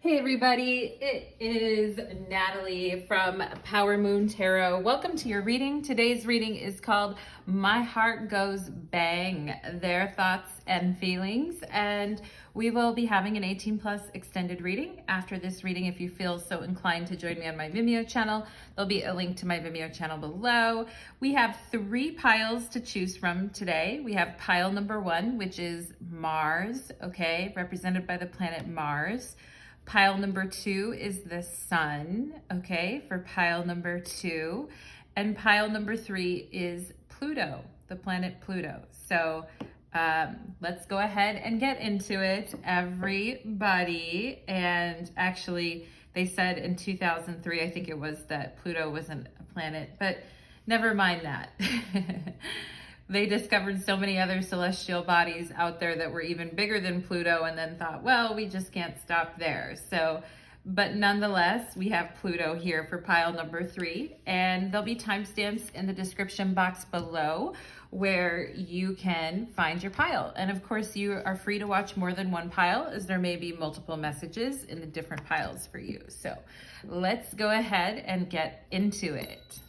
Hey everybody, it is Natalie from Power Moon Tarot. Welcome to your reading. Today's reading is called My Heart Goes Bang, Their Thoughts and Feelings. And we will be having an 18+ extended reading. After this reading, if you feel so inclined to join me on my Vimeo channel, there'll be a link to my Vimeo channel below. We have 3 piles to choose from today. We have pile number 1, which is Mars, okay, represented by the planet Mars. Pile number 2 is the sun, okay, for pile number 2. And pile number 3 is Pluto, the planet Pluto. So let's go ahead and get into it, everybody. And actually, they said in 2003, I think it was, that Pluto wasn't a planet, but never mind that. They discovered so many other celestial bodies out there that were even bigger than Pluto, and then thought, well, we just can't stop there. So, but nonetheless, we have Pluto here for pile number 3, and there'll be timestamps in the description box below where you can find your pile. And of course, you are free to watch more than one pile, as there may be multiple messages in the different piles for you. So let's go ahead and get into it.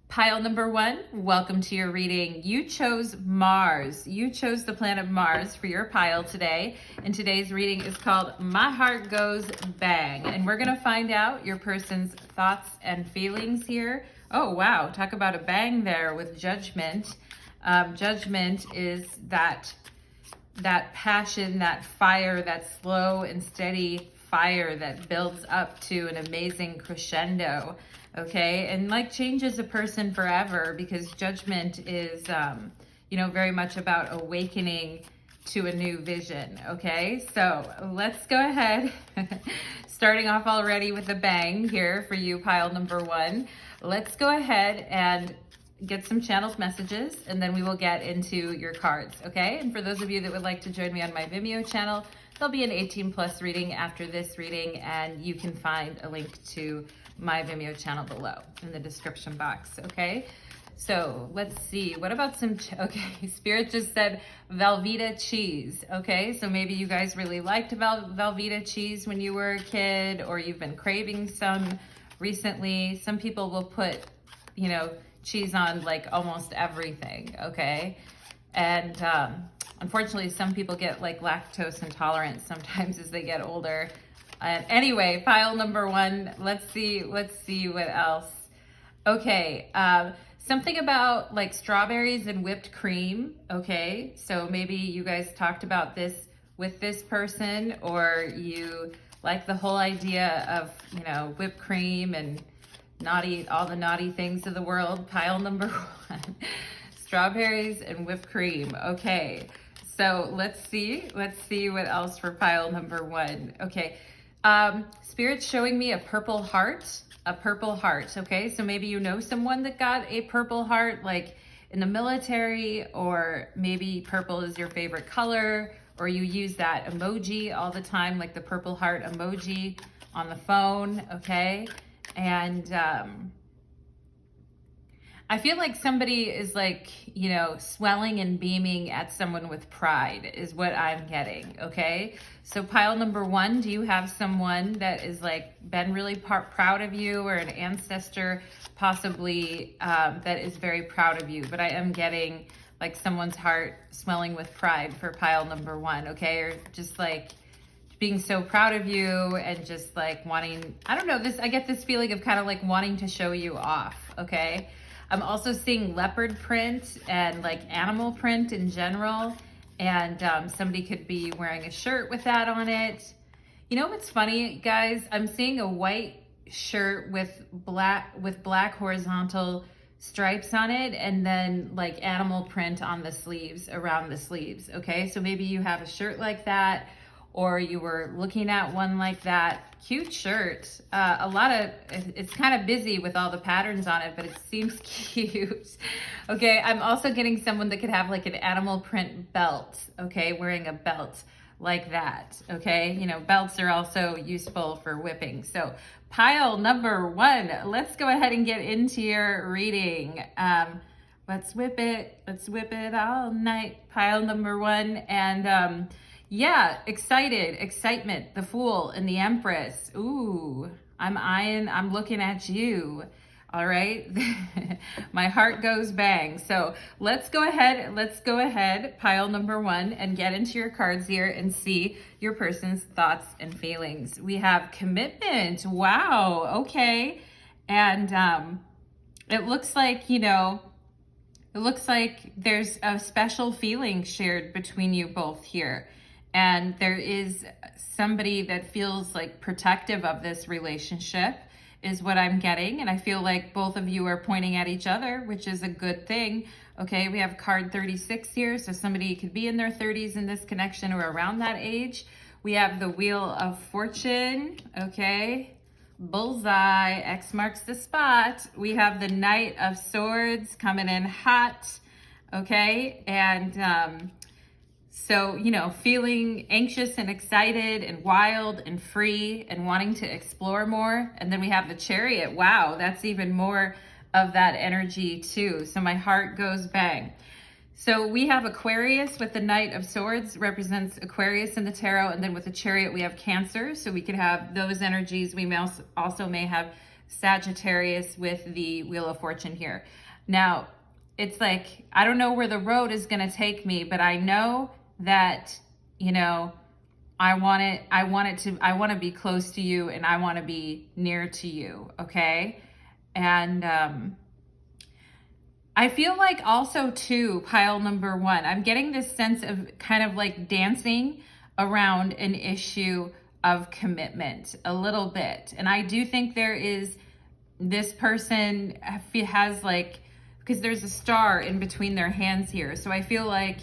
Pile number 1, welcome to your reading. You chose Mars. You chose the planet Mars for your pile today. And today's reading is called My Heart Goes Bang. And we're going to find out your person's thoughts and feelings here. Oh, wow. Talk about a bang there with judgment. Judgment is that passion, that fire, that slow and steady fire that builds up to an amazing crescendo. Okay, and like changes a person forever, because judgment is, very much about awakening to a new vision. Okay, so let's go ahead. Starting off already with a bang here for you, pile number 1. Let's go ahead and get some channeled messages, and then we will get into your cards. Okay, and for those of you that would like to join me on my Vimeo channel, there'll be an 18+ reading after this reading, and you can find a link to my Vimeo channel below in the description box, okay? So let's see, what about some, okay, Spirit just said Velveeta cheese, okay? So maybe you guys really liked Velveeta cheese when you were a kid, or you've been craving some recently. Some people will put, cheese on like almost everything, okay? And unfortunately, some people get like lactose intolerant sometimes as they get older. Anyway, pile number 1, let's see what else. Okay, something about like strawberries and whipped cream, okay? So maybe you guys talked about this with this person, or you like the whole idea of, whipped cream and all the naughty things of the world. Pile number 1, strawberries and whipped cream, okay. So let's see what else for pile number 1, okay. Spirit's showing me a purple heart, okay? So maybe you know someone that got a purple heart, like in the military, or maybe purple is your favorite color, or you use that emoji all the time, like the purple heart emoji on the phone, okay? And I feel like somebody is like, swelling and beaming at someone with pride is what I'm getting, okay? So pile number 1, do you have someone that is like been really proud of you, or an ancestor possibly that is very proud of you? But I am getting like someone's heart swelling with pride for pile number 1, okay? Or just like being so proud of you and just like wanting, I don't know, I get this feeling of kind of like wanting to show you off, okay? I'm also seeing leopard print and like animal print in general. And somebody could be wearing a shirt with that on it. You know what's funny, guys? I'm seeing a white shirt with black horizontal stripes on it, and then like animal print on the sleeves, around the sleeves, okay? So maybe you have a shirt like that, or you were looking at one like that. Cute shirt. It's kind of busy with all the patterns on it, but it seems cute. Okay, I'm also getting someone that could have like an animal print belt, okay, wearing a belt like that, okay? Belts are also useful for whipping. So pile number 1, let's go ahead and get into your reading. Let's whip it all night. Pile number 1, and Yeah, excited, excitement, the Fool and the Empress. Ooh, I'm looking at you. All right. My heart goes bang. So let's go ahead, pile number one, and get into your cards here and see your person's thoughts and feelings. We have commitment. Wow. Okay. And it looks like, it looks like there's a special feeling shared between you both here. And there is somebody that feels like protective of this relationship is what I'm getting. And I feel like both of you are pointing at each other, which is a good thing. Okay, we have card 36 here. So somebody could be in their 30s in this connection or around that age. We have the Wheel of Fortune. Okay, bullseye, X marks the spot. We have the Knight of Swords coming in hot. Okay, and so, feeling anxious and excited and wild and free and wanting to explore more. And then we have the Chariot. Wow, that's even more of that energy too. So my heart goes bang. So we have Aquarius with the Knight of Swords, represents Aquarius in the tarot. And then with the Chariot, we have Cancer. So we could have those energies. We may also may have Sagittarius with the Wheel of Fortune here. Now, it's like, I don't know where the road is going to take me, but I know that, I want to be close to you and I want to be near to you. Okay. And, I feel like also too, pile number one, I'm getting this sense of kind of like dancing around an issue of commitment a little bit. And I do think there is, this person has like, because there's a star in between their hands here. So I feel like,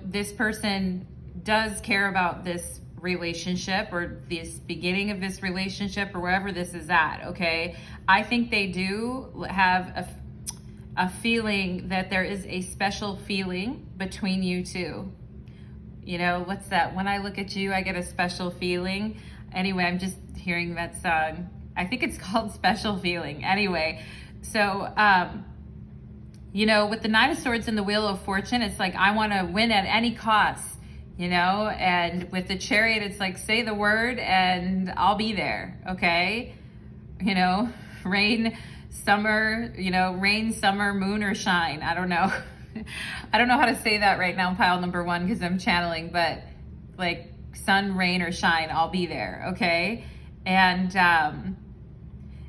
this person does care about this relationship or this beginning of this relationship or wherever this is at, okay? I think they do have a feeling that there is a special feeling between you two. What's that? When I look at you, I get a special feeling. Anyway, I'm just hearing that song. I think it's called Special Feeling. Anyway, so, with the Knight of Swords and the Wheel of Fortune, it's like, I want to win at any cost, and with the Chariot, it's like, say the word and I'll be there. Okay. Rain, summer, moon or shine. I don't know. I don't know how to say that right now, pile number one, because I'm channeling, but like sun, rain or shine, I'll be there. Okay. And,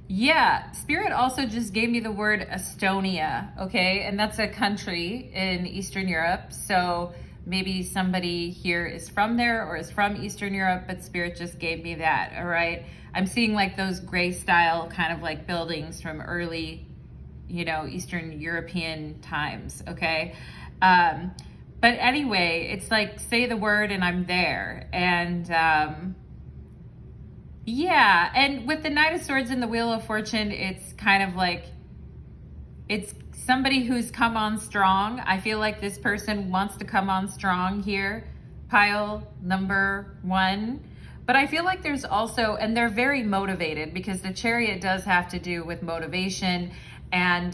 yeah, Spirit also just gave me the word Estonia, okay? And that's a country in Eastern Europe. So maybe somebody here is from there or is from Eastern Europe, but Spirit just gave me that, all right? I'm seeing like those gray style kind of like buildings from early, Eastern European times, okay? But anyway, it's like, say the word and I'm there. And, yeah, and with the Knight of Swords and the Wheel of Fortune, it's kind of like, it's somebody who's come on strong. I feel like this person wants to come on strong here, pile number one. But I feel like there's also, and they're very motivated because the Chariot does have to do with motivation, and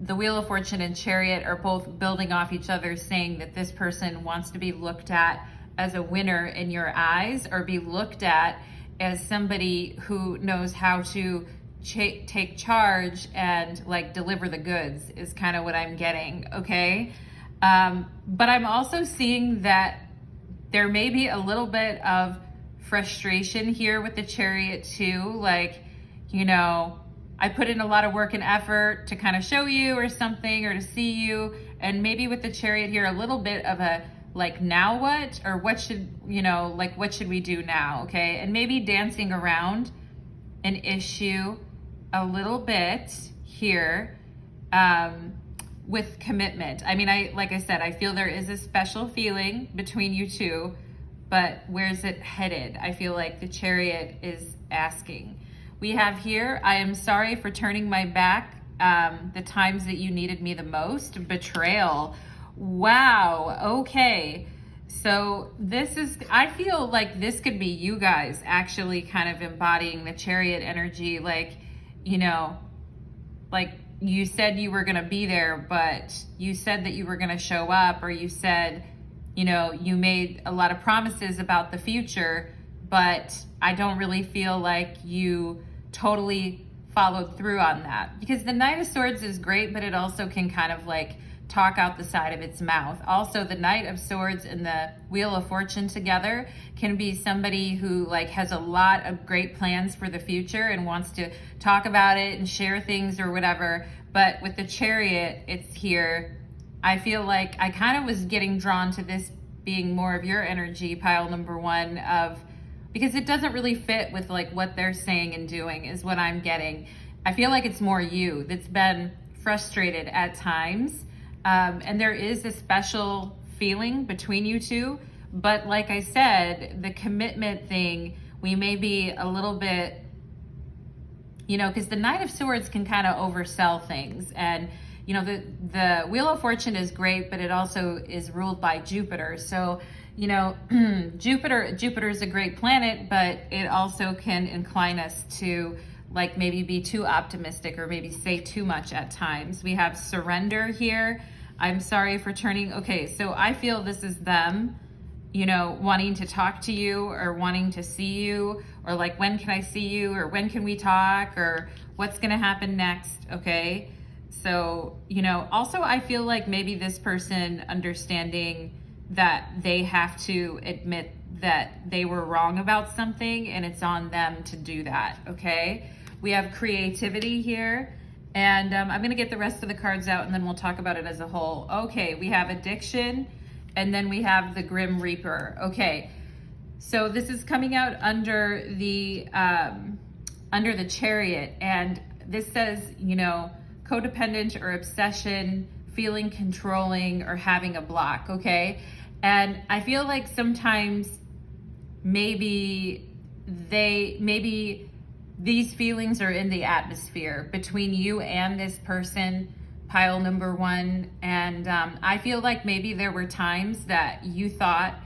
the Wheel of Fortune and Chariot are both building off each other, saying that this person wants to be looked at as a winner in your eyes, or be looked at as somebody who knows how to take charge and like deliver the goods is kind of what I'm getting, okay? But I'm also seeing that there may be a little bit of frustration here with the Chariot too. Like, I put in a lot of work and effort to kind of show you or something, or to see you. And maybe with the Chariot here, a little bit of a, like, now what? Or what should, what should we do now? Okay. And maybe dancing around an issue a little bit here with commitment. I mean, like I said, I feel there is a special feeling between you two, but where's it headed? I feel like the Chariot is asking. We have here, I am sorry for turning my back the times that you needed me the most. Betrayal. Wow. Okay. So this is, I feel like this could be you guys actually kind of embodying the Chariot energy. Like, like you said you were going to be there, but you said that you were going to show up, or you said, you know, you made a lot of promises about the future, but I don't really feel like you totally followed through on that. Because the Knight of Swords is great, but it also can kind of like talk out the side of its mouth. Also, the Knight of Swords and the Wheel of Fortune together can be somebody who like has a lot of great plans for the future and wants to talk about it and share things or whatever. But with the Chariot, it's here. I feel like I kind of was getting drawn to this being more of your energy, pile number one, of because it doesn't really fit with like what they're saying and doing is what I'm getting. I feel like it's more you that's been frustrated at times. And there is a special feeling between you two. But like I said, the commitment thing, we may be a little bit, you know, because the Knight of Swords can kind of oversell things. And, you know, the Wheel of Fortune is great, but it also is ruled by Jupiter. So, you know, Jupiter is a great planet, but it also can incline us to like maybe be too optimistic or maybe say too much at times. We have surrender here. I'm sorry for turning. Okay, so I feel this is them, you know, wanting to talk to you or wanting to see you, or like, when can I see you, or when can we talk, or what's going to happen next. Okay. So, you know, also I feel like maybe this person understanding that they have to admit that they were wrong about something and it's on them to do that. Okay. We have creativity here. And I'm going to get the rest of the cards out and then we'll talk about it as a whole. Okay, we have addiction and then we have the Grim Reaper. Okay, so this is coming out under the Chariot, and this says, you know, codependent or obsession, feeling controlling or having a block, okay? And I feel like sometimes maybe these feelings are in the atmosphere between you and this person, pile number one. And I feel like maybe there were times that you thought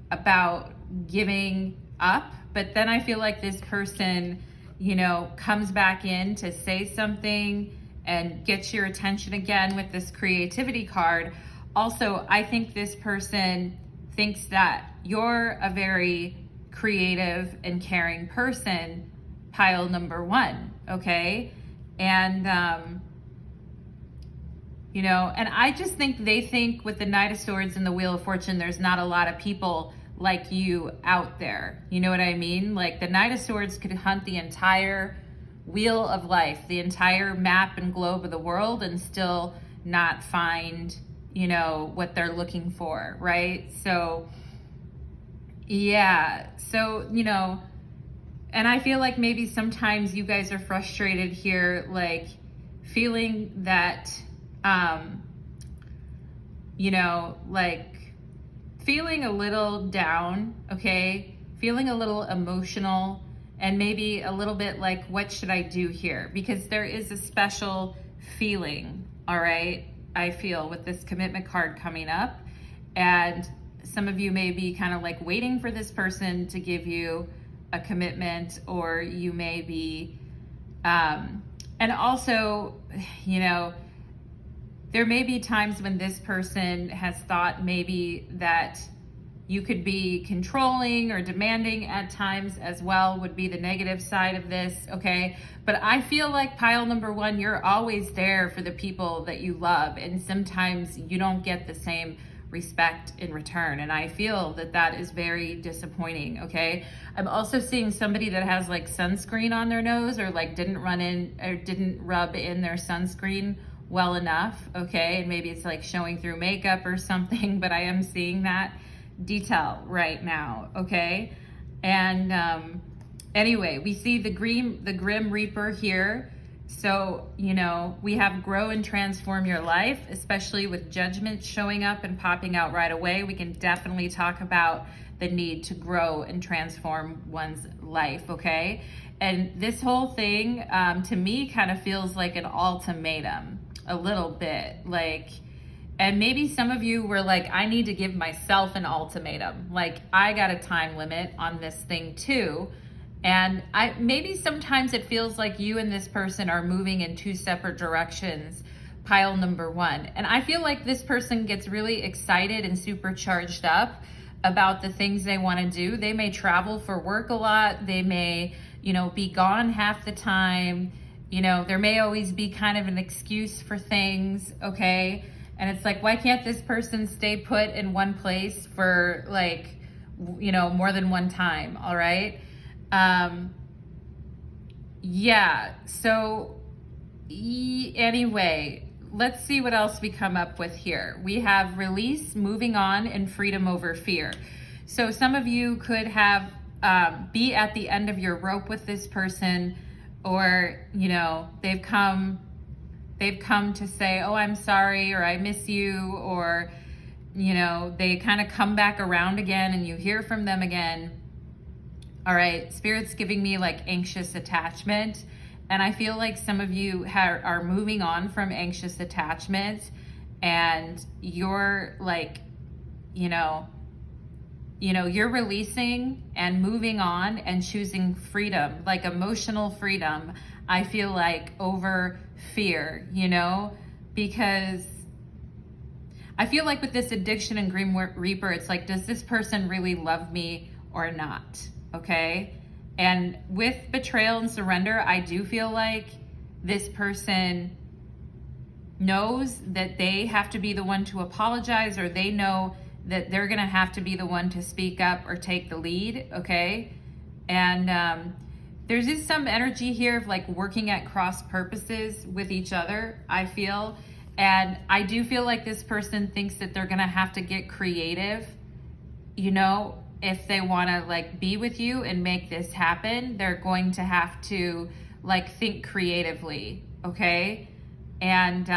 about giving up, but then I feel like this person, you know, comes back in to say something and gets your attention again with this creativity card. Also, I think this person thinks that you're a very creative and caring person, pile number one, okay? And, you know, and I just think they think with the Knight of Swords and the Wheel of Fortune, there's not a lot of people like you out there. You know what I mean? Like the Knight of Swords could hunt the entire wheel of life, the entire map and globe of the world, and still not find, you know, what they're looking for, right? So, yeah. So, you know, and I feel like maybe sometimes you guys are frustrated here, like feeling that, you know, like feeling a little down, okay? Feeling a little emotional and maybe a little bit like, what should I do here? Because there is a special feeling, all right? I feel with this commitment card coming up, and some of you may be kind of like waiting for this person to give you a commitment, or you may be, and also, you know, there may be times when this person has thought maybe that you could be controlling or demanding at times as well, would be the negative side of this, okay? But I feel like pile number one, you're always there for the people that you love, and sometimes you don't get the same respect in return, and I feel that that is very disappointing, okay? I'm also seeing somebody that has like sunscreen on their nose, or like didn't rub in their sunscreen well enough, okay? And maybe it's like showing through makeup or something, but I am seeing that detail right now, okay? And anyway, we see the Grim Reaper here. So, you know, we have grow and transform your life, especially with judgment showing up and popping out right away. We can definitely talk about the need to grow and transform one's life, okay? And this whole thing, to me, kind of feels like an ultimatum, a little bit. Like, and maybe some of you were like, I need to give myself an ultimatum. Like, I got a time limit on this thing too. And maybe sometimes it feels like you and this person are moving in two separate directions. pile number one. And I feel like this person gets really excited and super charged up about the things they want to do. They may travel for work a lot. They may, you know, be gone half the time. You know, there may always be kind of an excuse for things, okay? And it's like, why can't this person stay put in one place for like, you know, more than one time, all right? Yeah, so anyway, let's see what else we come up with here. We have release, moving on, and freedom over fear. So some of you could have be at the end of your rope with this person, or, you know, they've come to say, oh, I'm sorry, or I miss you, or, you know, they kind of come back around again and you hear from them again. All right, Spirit's giving me like anxious attachment. And I feel like some of you are moving on from anxious attachment, and you're like, you know, you're releasing and moving on and choosing freedom, like emotional freedom, I feel like, over fear, you know, because I feel like with this addiction and Grim Reaper, it's like, does this person really love me or not? Okay. And with betrayal and surrender, I do feel like this person knows that they have to be the one to apologize, or they know that they're going to have to be the one to speak up or take the lead. Okay. And there's just some energy here of like working at cross purposes with each other, I feel. And I do feel like this person thinks that they're going to have to get creative, you know, if they want to like be with you and make this happen. They're going to have to like think creatively. Okay. And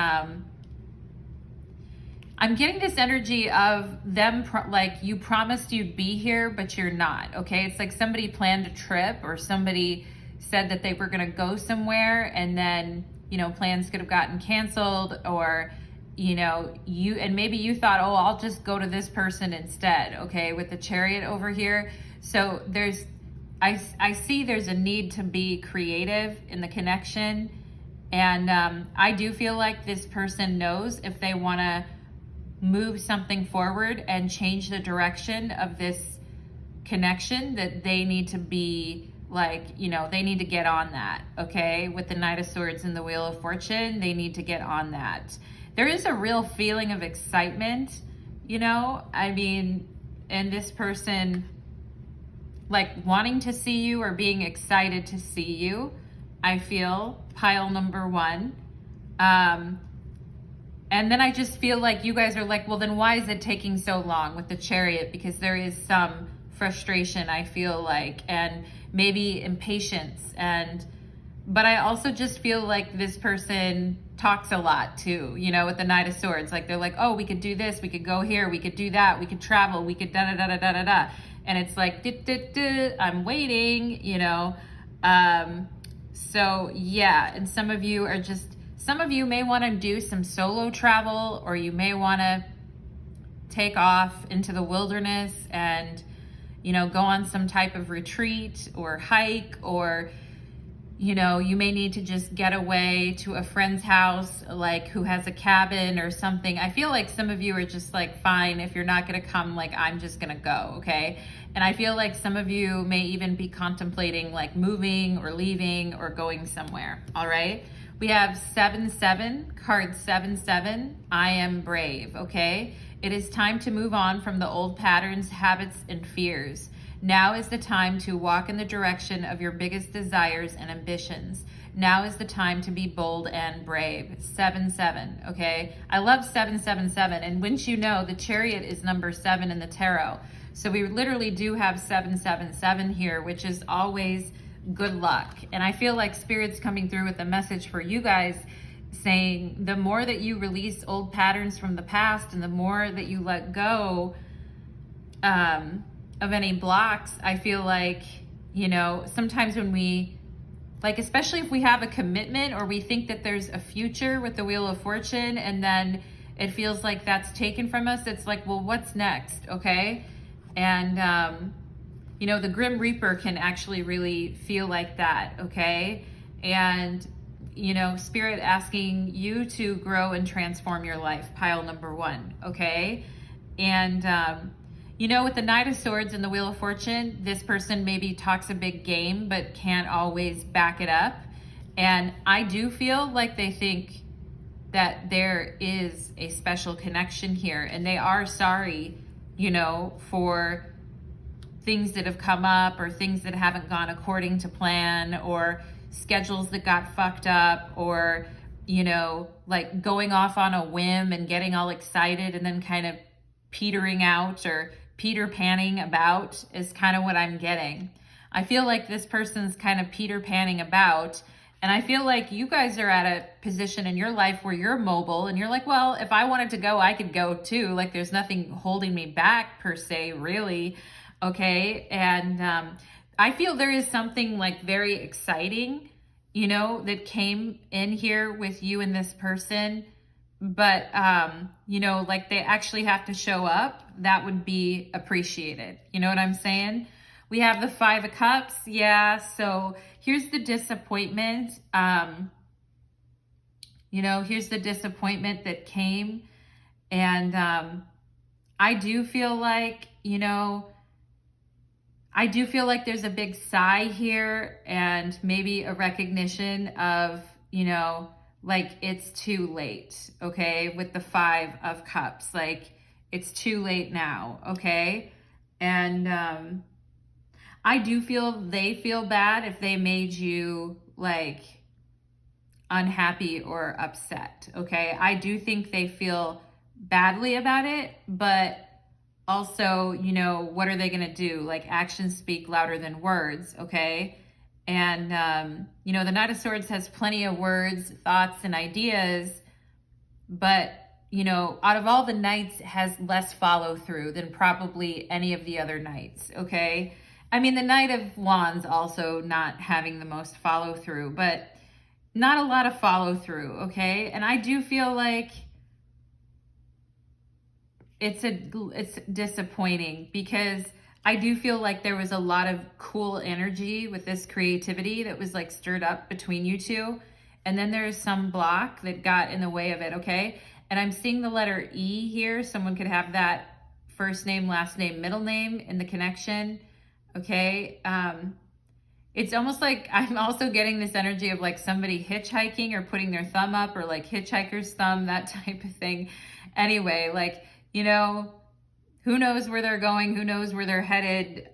I'm getting this energy of them like, you promised you'd be here, but you're not. Okay. It's like somebody planned a trip, or somebody said that they were going to go somewhere, and then, you know, plans could have gotten canceled, or, you know, maybe you thought, oh, I'll just go to this person instead. Okay. With the Chariot over here. So I see there's a need to be creative in the connection. And I do feel like this person knows if they want to move something forward and change the direction of this connection, that they need to be like, you know, they need to get on that. Okay. With the Knight of Swords and the Wheel of Fortune, they need to get on that. There is a real feeling of excitement, you know, I mean, and this person like wanting to see you or being excited to see you, I feel, pile number one. And then I just feel like you guys are like, well, then why is it taking so long with the Chariot? Because there is some frustration, I feel like, and maybe impatience. But I also just feel like this person talks a lot too, you know, with the Knight of Swords. Like, they're like, oh, we could do this, we could go here, we could do that, we could travel, we could da-da-da-da-da-da-da. And it's like, I'm waiting, you know. So yeah, and some of you may want to do some solo travel, or you may want to take off into the wilderness and, you know, go on some type of retreat or hike, or, you know, you may need to just get away to a friend's house, like who has a cabin or something. I feel like some of you are just like, fine, if you're not going to come, like, I'm just going to go. Okay. And I feel like some of you may even be contemplating like moving or leaving or going somewhere. All right. We have 7-7, card 7-7. I am brave. Okay. It is time to move on from the old patterns, habits, and fears. Now is the time to walk in the direction of your biggest desires and ambitions. Now is the time to be bold and brave. 7-7, okay? I love 7-7-7, and wouldn't you know, the Chariot is number 7 in the tarot. So we literally do have 7-7-7 here, which is always good luck. And I feel like Spirit's coming through with a message for you guys, saying the more that you release old patterns from the past, and the more that you let go of any blocks, I feel like, you know, sometimes when we, like, especially if we have a commitment, or we think that there's a future with the Wheel of Fortune, and then it feels like that's taken from us, it's like, well, what's next? Okay. And, you know, the Grim Reaper can actually really feel like that. Okay. And you know, Spirit asking you to grow and transform your life, pile number 1, okay? And, you know, with the Knight of Swords and the Wheel of Fortune, this person maybe talks a big game, but can't always back it up. And I do feel like they think that there is a special connection here, and they are sorry, you know, for things that have come up or things that haven't gone according to plan, or schedules that got fucked up, or, you know, like going off on a whim and getting all excited and then kind of petering out, or Peter Panning about, is kind of what I'm getting. I feel like this person's kind of Peter Panning about, and I feel like you guys are at a position in your life where you're mobile and you're like, well, if I wanted to go, I could go too. Like, there's nothing holding me back per se, really. Okay. And I feel there is something like very exciting, you know, that came in here with you and this person. But, you know, like they actually have to show up. That would be appreciated. You know what I'm saying? We have the 5 of Cups. Yeah. So here's the disappointment. You know, here's the disappointment that came. And I do feel like, you know, I do feel like there's a big sigh here, and maybe a recognition of, you know, like it's too late, okay? With the 5 of Cups, like it's too late now, okay? And I do feel they feel bad if they made you like unhappy or upset, okay? I do think they feel badly about it, but also, you know, what are they going to do? Like, actions speak louder than words, okay? And, you know, the Knight of Swords has plenty of words, thoughts, and ideas, but, you know, out of all the knights, has less follow through than probably any of the other knights, okay? I mean, the Knight of Wands also not having the most follow through, but not a lot of follow through, okay? And I do feel like it's disappointing, because I do feel like there was a lot of cool energy with this creativity that was like stirred up between you two. And then there's some block that got in the way of it, okay? And I'm seeing the letter E here. Someone could have that first name, last name, middle name in the connection, okay? It's almost like I'm also getting this energy of like somebody hitchhiking or putting their thumb up, or like hitchhiker's thumb, that type of thing. Anyway, like, you know, who knows where they're going? Who knows where they're headed?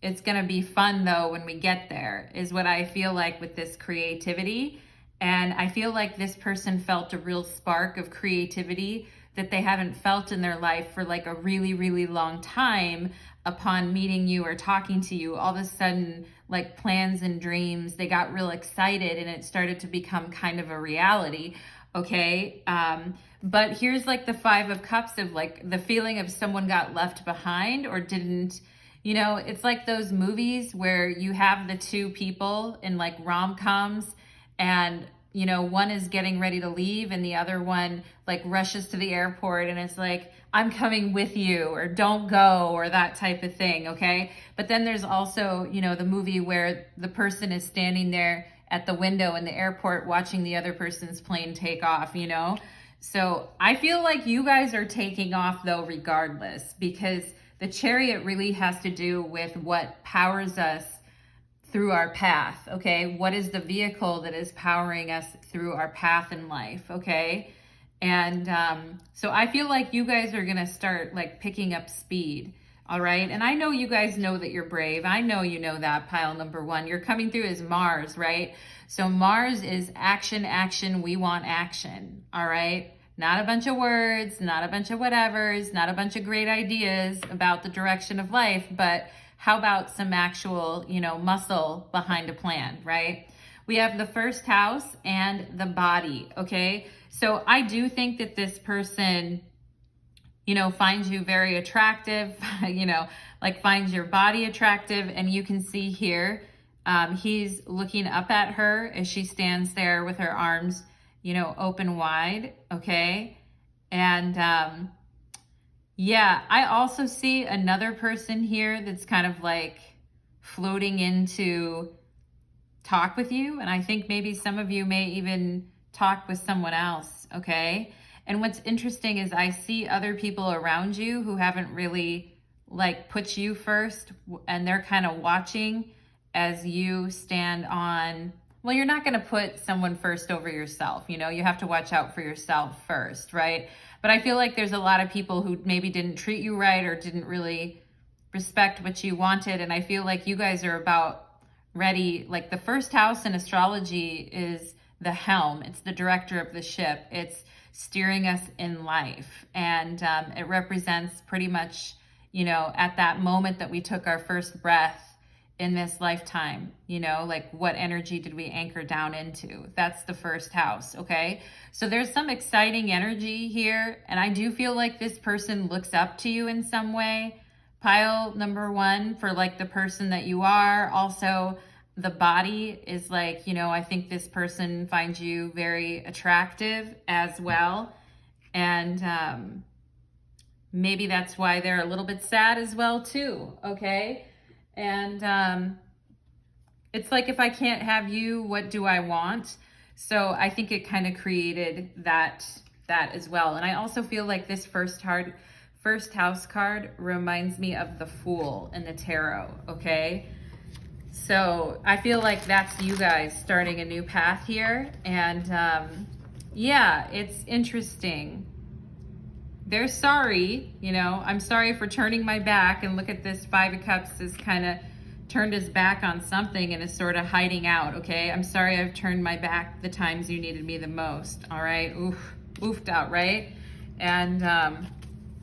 It's going to be fun though when we get there, is what I feel like with this creativity. And I feel like this person felt a real spark of creativity that they haven't felt in their life for like a really, really long time. Upon meeting you or talking to you, all of a sudden, like plans and dreams, they got real excited and it started to become kind of a reality. Okay. But here's like the 5 of Cups, of like the feeling of someone got left behind or didn't, you know, it's like those movies where you have the 2 people in like rom-coms, and, you know, one is getting ready to leave and the other one like rushes to the airport and it's like, I'm coming with you, or don't go, or that type of thing. Okay. But then there's also, you know, the movie where the person is standing there at the window in the airport watching the other person's plane take off, you know? So I feel like you guys are taking off though, regardless, because the Chariot really has to do with what powers us through our path. Okay. What is the vehicle that is powering us through our path in life? Okay. And so I feel like you guys are going to start like picking up speed. All right. And I know you guys know that you're brave. I know you know that, pile number 1. You're coming through as Mars, right? So Mars is action, action. We want action. All right. Not a bunch of words, not a bunch of whatevers, not a bunch of great ideas about the direction of life, but how about some actual, you know, muscle behind a plan, right? We have the first house and the body. Okay. So I do think that this person, you know, finds you very attractive, you know, like finds your body attractive. And you can see here, he's looking up at her as she stands there with her arms, you know, open wide. Okay. And, yeah, I also see another person here that's kind of like floating into talk with you. And I think maybe some of you may even talk with someone else, okay? And what's interesting is I see other people around you who haven't really like put you first, and they're kind of watching as you stand on, well, you're not going to put someone first over yourself. You know, you have to watch out for yourself first, right? But I feel like there's a lot of people who maybe didn't treat you right or didn't really respect what you wanted. And I feel like you guys are about ready. Like the first house in astrology is the helm. It's the director of the ship. It's steering us in life. And it represents pretty much, you know, at that moment that we took our first breath in this lifetime, you know, like what energy did we anchor down into? That's the first house, okay? So there's some exciting energy here, and I do feel like this person looks up to you in some way. Pile number one, for like the person that you are. Also, the body is like, you know, I think this person finds you very attractive as well. And maybe that's why they're a little bit sad as well too, okay? And it's like, if I can't have you, what do I want? So I think it kind of created that as well. And I also feel like this first house card reminds me of the Fool in the tarot, okay? So I feel like that's you guys starting a new path here. And yeah, it's interesting. They're sorry, you know, I'm sorry for turning my back, and look at this Five of Cups is kind of turned his back on something and is sort of hiding out, okay? I'm sorry I've turned my back the times you needed me the most, all right? Oofed out, right? And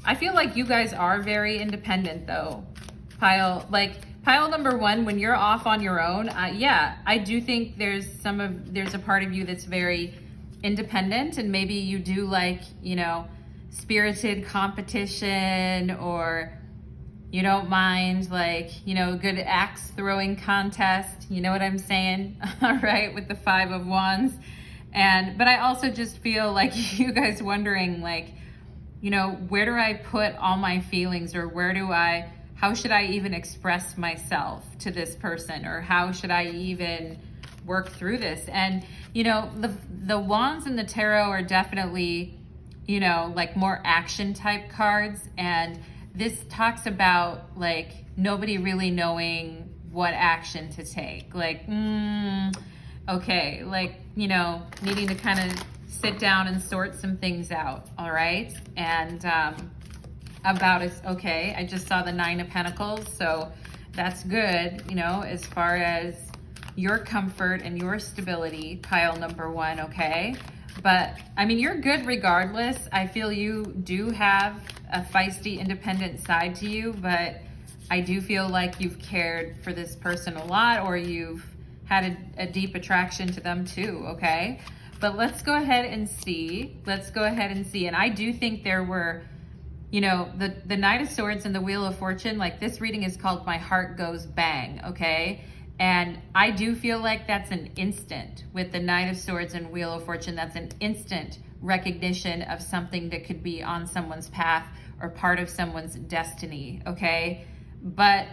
I feel like you guys are very independent though. Pile number one, when you're off on your own, yeah, I do think there's a part of you that's very independent, and maybe you do like, you know, spirited competition, or you don't mind like, you know, good axe throwing contest, you know what I'm saying? All right, with the Five of Wands. But I also just feel like you guys wondering like, you know, where do I put all my feelings, or how should I even express myself to this person, or how should I even work through this? And you know, the Wands in the tarot are definitely, you know, like more action type cards. And this talks about like nobody really knowing what action to take. Like, okay, like, you know, needing to kind of sit down and sort some things out, all right? And okay, I just saw the Nine of Pentacles, so that's good, you know, as far as your comfort and your stability, pile number one, okay? But I mean, you're good regardless. I feel you do have a feisty, independent side to you, but I do feel like you've cared for this person a lot, or you've had a deep attraction to them too, okay? But let's go ahead and see. And I do think there were, you know, the Knight of Swords and the Wheel of Fortune, like this reading is called My Heart Goes Bang, okay? And I do feel like that's an instant with the Knight of Swords and Wheel of Fortune. That's an instant recognition of something that could be on someone's path or part of someone's destiny, okay? But,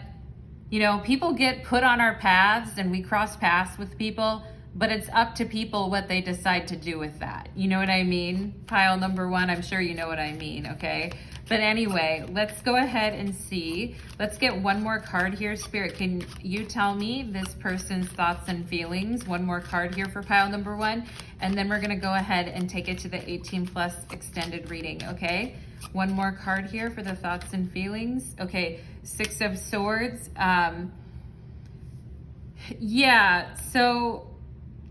you know, people get put on our paths and we cross paths with people, but it's up to people what they decide to do with that. You know what I mean? Pile number one, I'm sure you know what I mean, okay? But anyway, let's go ahead and see. Let's get one more card here. Spirit, can you tell me this person's thoughts and feelings? One more card here for pile number one. And then we're gonna go ahead and take it to the 18 plus extended reading, okay? One more card here for the thoughts and feelings. Okay, Six of Swords. Yeah, so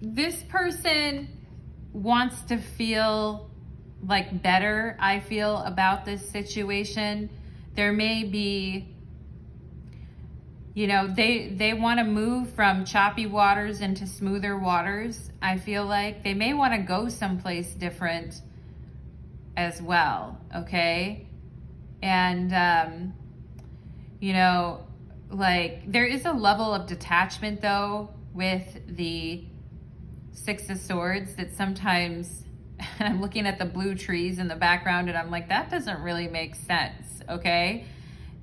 this person wants to feel like better, I feel, about this situation. There may be, you know, they want to move from choppy waters into smoother waters. I feel like they may want to go someplace different as well, okay? And you know, like there is a level of detachment though with the Six of Swords that sometimes I'm looking at the blue trees in the background and I'm like, that doesn't really make sense, okay?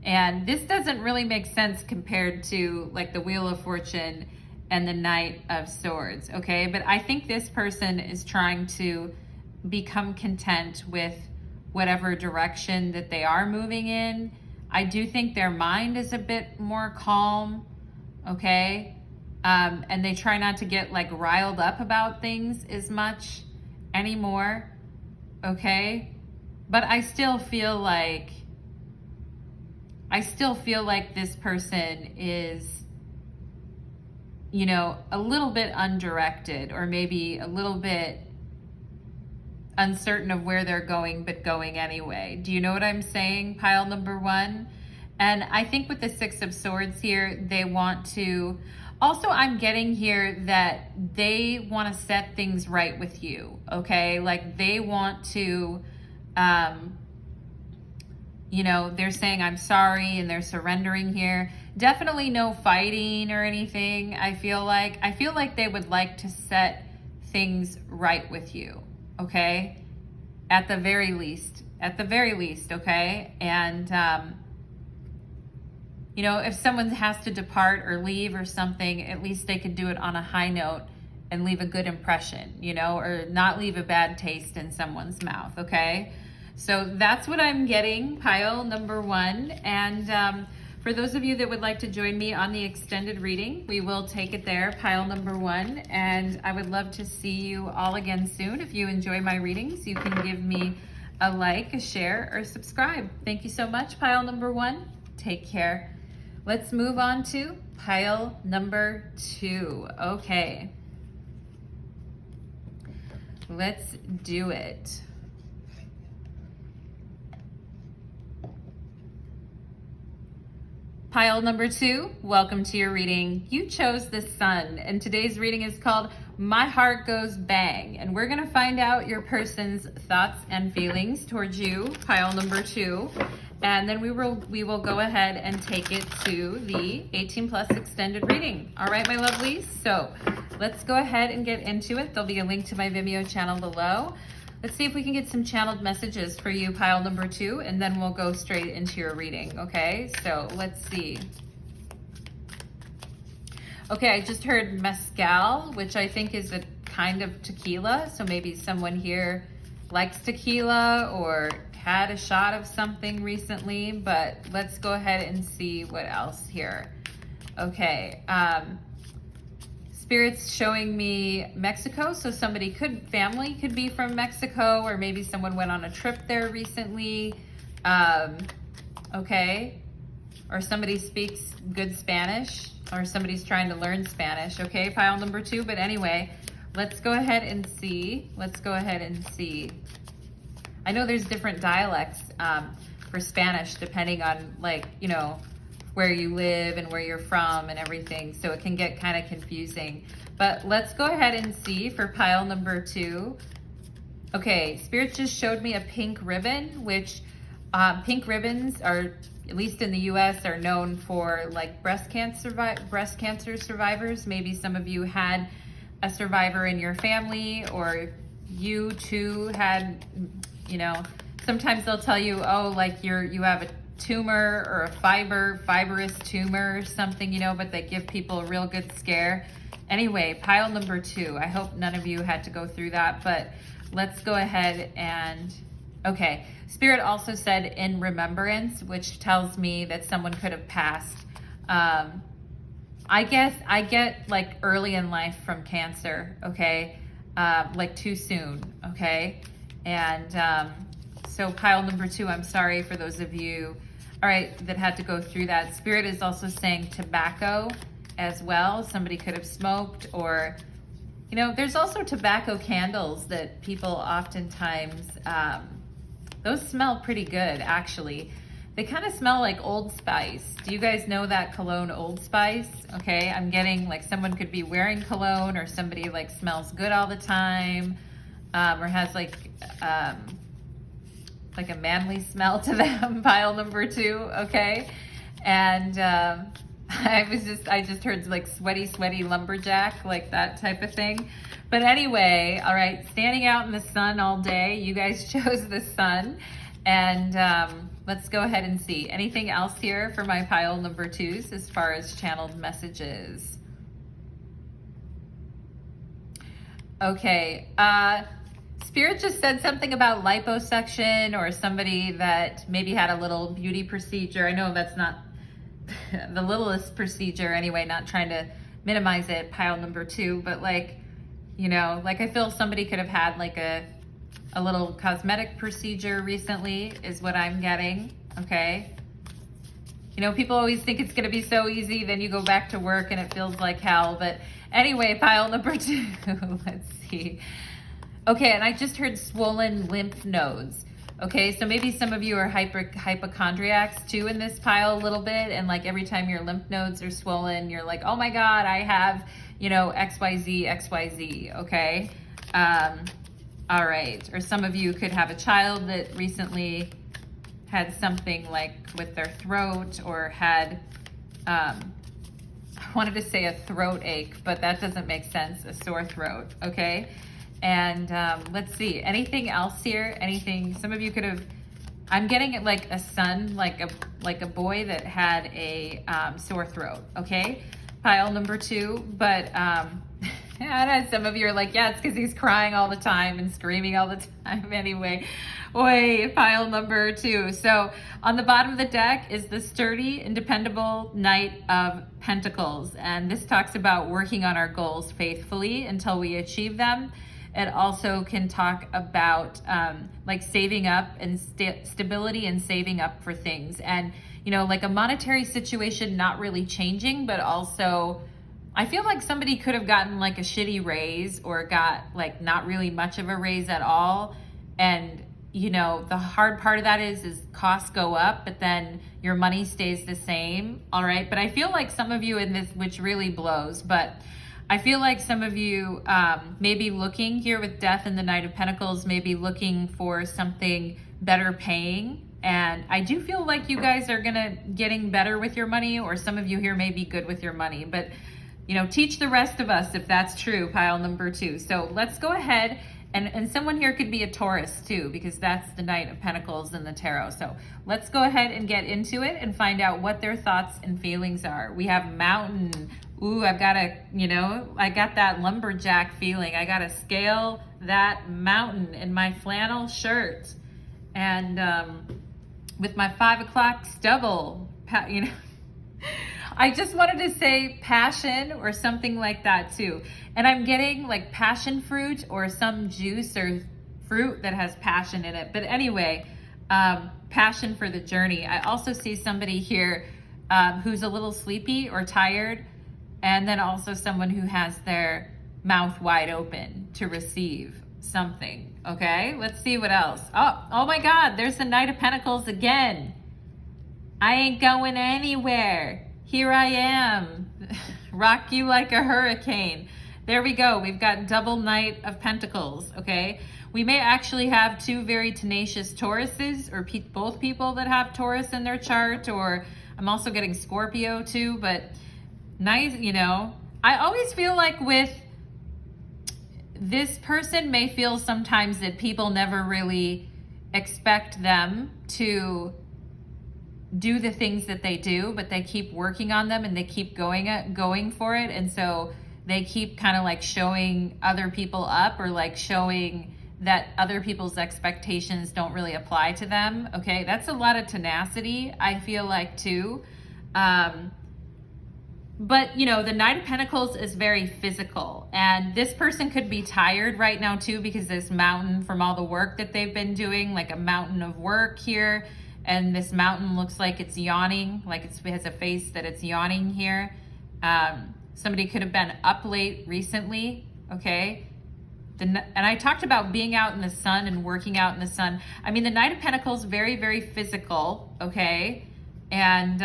And this doesn't really make sense compared to like the Wheel of Fortune and the Knight of Swords, okay? But I think this person is trying to become content with whatever direction that they are moving in. I do think their mind is a bit more calm, okay? And they try not to get like riled up about things as much anymore, okay? But I still feel like this person is, you know, a little bit undirected, or maybe a little bit uncertain of where they're going, but going anyway. Do you know what I'm saying, pile number one? And I think with the Six of Swords here, they want to, also I'm getting here that they want to set things right with you, okay? Like they want to, you know, they're saying I'm sorry and they're surrendering here. Definitely no fighting or anything. I feel like they would like to set things right with you, okay? At the very least, okay? And, you know, if someone has to depart or leave or something, at least they could do it on a high note and leave a good impression, you know, or not leave a bad taste in someone's mouth, okay? So that's what I'm getting, pile number one. And for those of you that would like to join me on the extended reading, we will take it there, pile number one. And I would love to see you all again soon. If you enjoy my readings, you can give me a like, a share, or subscribe. Thank you so much, pile number one. Take care. Let's move on to pile number two. Okay. Let's do it. Pile number two, welcome to your reading. You chose the Sun, and today's reading is called My Heart Goes Bang, and we're going to find out your person's thoughts and feelings towards you, pile number two, and then we will go ahead and take it to the 18 plus extended reading. All right, my lovelies, so let's go ahead and get into it. There'll be a link to my Vimeo channel below. Let's see if we can get some channeled messages for you, pile number two, and then we'll go straight into your reading, okay? So let's see. Okay, I just heard mezcal, which I think is a kind of tequila. So maybe someone here likes tequila or had a shot of something recently, but let's go ahead and see what else here. Okay, Spirit's showing me Mexico, so family could be from Mexico, or maybe someone went on a trip there recently, okay, or somebody speaks good Spanish, or somebody's trying to learn Spanish, okay, pile number two. But anyway, let's go ahead and see. I know there's different dialects for Spanish depending on, like, you know, where you live and where you're from and everything, so it can get kind of confusing. But let's go ahead and see for pile number two. Okay, Spirit just showed me a pink ribbon, which pink ribbons are, at least in the US, are known for like breast cancer survivors. Maybe some of you had a survivor in your family, or you too had, you know, sometimes they'll tell you, oh, like you have a tumor or a fibrous tumor or something, you know, but they give people a real good scare. Anyway, pile number two. I hope none of you had to go through that, but let's go ahead and, okay. Spirit also said in remembrance, which tells me that someone could have passed. I guess I get like early in life from cancer, okay? Like too soon, okay? And so pile number two, I'm sorry for those of you, all right, that had to go through that. Spirit is also saying tobacco as well. Somebody could have smoked, or, you know, there's also tobacco candles that people oftentimes, those smell pretty good, actually. They kind of smell like Old Spice. Do you guys know that cologne Old Spice? Okay, I'm getting like someone could be wearing cologne, or somebody like smells good all the time, or has like a manly smell to them, pile number two, okay? And I just heard like sweaty lumberjack, like that type of thing. But anyway, all right, standing out in the sun all day, you guys chose the sun. And let's go ahead and see. Anything else here for my pile number twos as far as channeled messages? Okay. Spirit just said something about liposuction or somebody that maybe had a little beauty procedure. I know that's not the littlest procedure anyway, not trying to minimize it, pile number 2, but like, you know, like I feel somebody could have had like a little cosmetic procedure recently is what I'm getting, okay? You know, people always think it's gonna be so easy, then you go back to work and it feels like hell, but anyway, pile number 2, let's see. Okay, and I just heard swollen lymph nodes. Okay, so maybe some of you are hypochondriacs too in this pile a little bit, and like every time your lymph nodes are swollen, you're like, oh my God, I have, you know, XYZ, okay? All right, or some of you could have a child that recently had something like with their throat or had, I wanted to say a throat ache, but that doesn't make sense, a sore throat, okay? And let's see, anything else here? Anything, some of you could have, I'm getting it like a son, like a boy that had a sore throat, okay? Pile number 2, but some of you are like, yeah, it's because he's crying all the time and screaming all the time anyway. Oi, pile number 2. So on the bottom of the deck is the sturdy and dependable Knight of Pentacles. And this talks about working on our goals faithfully until we achieve them. It also can talk about like saving up and stability and saving up for things. And, you know, like a monetary situation not really changing, but also I feel like somebody could have gotten like a shitty raise or got like not really much of a raise at all. And, you know, the hard part of that is costs go up, but then your money stays the same. All right. But I feel like some of you in this, which really blows, but I feel like some of you may be looking here with Death and the Knight of Pentacles, maybe looking for something better paying. And I do feel like you guys are getting better with your money, or some of you here may be good with your money, but you know, teach the rest of us if that's true, pile number 2. So let's go ahead, and someone here could be a Taurus too, because that's the Knight of Pentacles in the tarot. So let's go ahead and get into it and find out what their thoughts and feelings are. We have Mountain. Ooh, I've got to, you know, I got that lumberjack feeling. I got to scale that mountain in my flannel shirt. And with my 5 o'clock stubble, you know, I just wanted to say passion or something like that too. And I'm getting like passion fruit or some juice or fruit that has passion in it. But anyway, passion for the journey. I also see somebody here who's a little sleepy or tired. And then also someone who has their mouth wide open to receive something. Okay, let's see what else. Oh my God, there's the Knight of Pentacles again. I ain't going anywhere. Here I am. Rock you like a hurricane. There we go. We've got double Knight of Pentacles, okay? We may actually have 2 very tenacious Tauruses, or both people that have Taurus in their chart, or I'm also getting Scorpio too, but nice, you know. I always feel like with this person may feel sometimes that people never really expect them to do the things that they do, but they keep working on them and they keep going for it. And so they keep kind of like showing other people up, or like showing that other people's expectations don't really apply to them. Okay, that's a lot of tenacity, I feel like too. But you know, the Knight of Pentacles is very physical, and this person could be tired right now too, because this mountain from all the work that they've been doing, like a mountain of work here. And this mountain looks like it's yawning, like it has a face that it's yawning here. Somebody could have been up late recently, okay? And I talked about being out in the sun and working out in the sun. I mean, the Knight of Pentacles, very, very physical, okay? And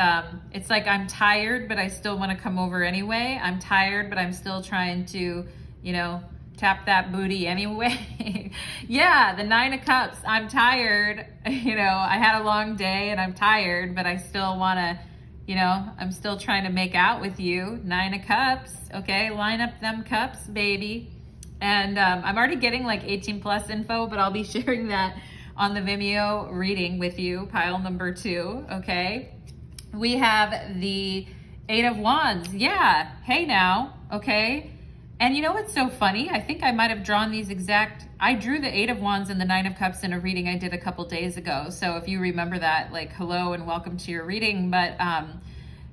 it's like, I'm tired, but I still want to come over anyway. I'm tired, but I'm still trying to, you know, tap that booty anyway. Yeah, the 9 of Cups. I'm tired. You know, I had a long day and I'm tired, but I still want to, you know, I'm still trying to make out with you. 9 of Cups. Okay, line up them cups, baby. And I'm already getting like 18 plus info, but I'll be sharing that on the Vimeo reading with you, pile number 2. Okay, we have the 8 of Wands. Yeah, hey now. Okay. And you know what's so funny? I think I might have drawn these exact, I drew the Eight of Wands and the Nine of Cups in a reading I did a couple days ago. So if you remember that, like, hello and welcome to your reading. But,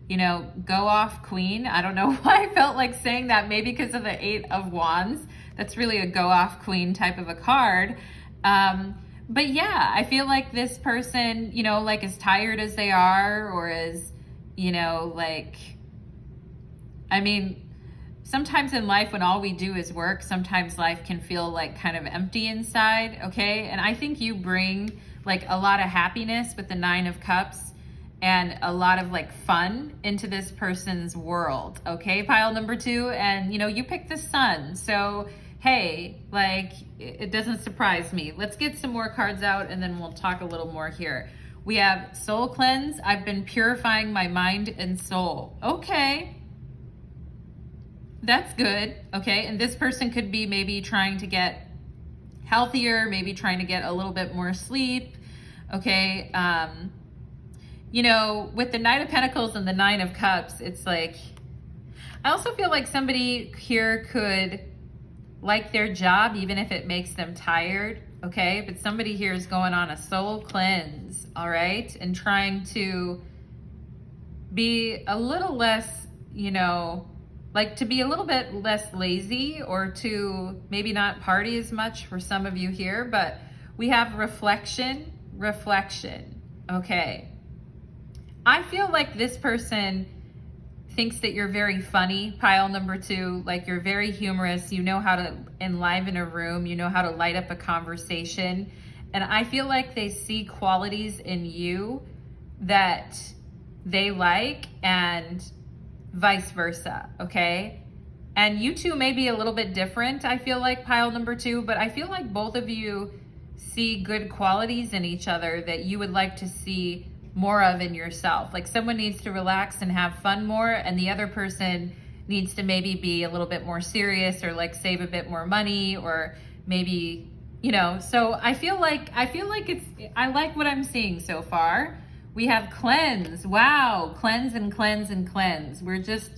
you know, go off Queen. I don't know why I felt like saying that, maybe because of the Eight of Wands. That's really a go off Queen type of a card. But yeah, I feel like this person, you know, like as tired as they are, or as, you know, like, I mean, sometimes in life when all we do is work, sometimes life can feel like kind of empty inside, okay? And I think you bring like a lot of happiness with the Nine of Cups and a lot of like fun into this person's world, okay? Pile number 2, and you know, you picked the Sun. So, hey, like it doesn't surprise me. Let's get some more cards out and then we'll talk a little more here. We have Soul Cleanse. I've been purifying my mind and soul. Okay. That's good, okay? And this person could be maybe trying to get healthier, maybe trying to get a little bit more sleep, okay? You know, with the Knight of Pentacles and the Nine of Cups, it's like, I also feel like somebody here could like their job, even if it makes them tired, okay? But somebody here is going on a soul cleanse, all right? And trying to be a little less, you know, like to be a little bit less lazy, or to maybe not party as much for some of you here. But we have reflection, okay? I feel like this person thinks that you're very funny, pile number 2, like you're very humorous, you know how to enliven a room, you know how to light up a conversation. And I feel like they see qualities in you that they like, and vice versa, okay? And you two may be a little bit different, I feel like, pile number 2, but I feel like both of you see good qualities in each other that you would like to see more of in yourself. Like someone needs to relax and have fun more, and the other person needs to maybe be a little bit more serious, or like save a bit more money, or maybe, you know. So I feel like it's, I like what I'm seeing so far. We have cleanse. Wow, cleanse and cleanse and cleanse. We're just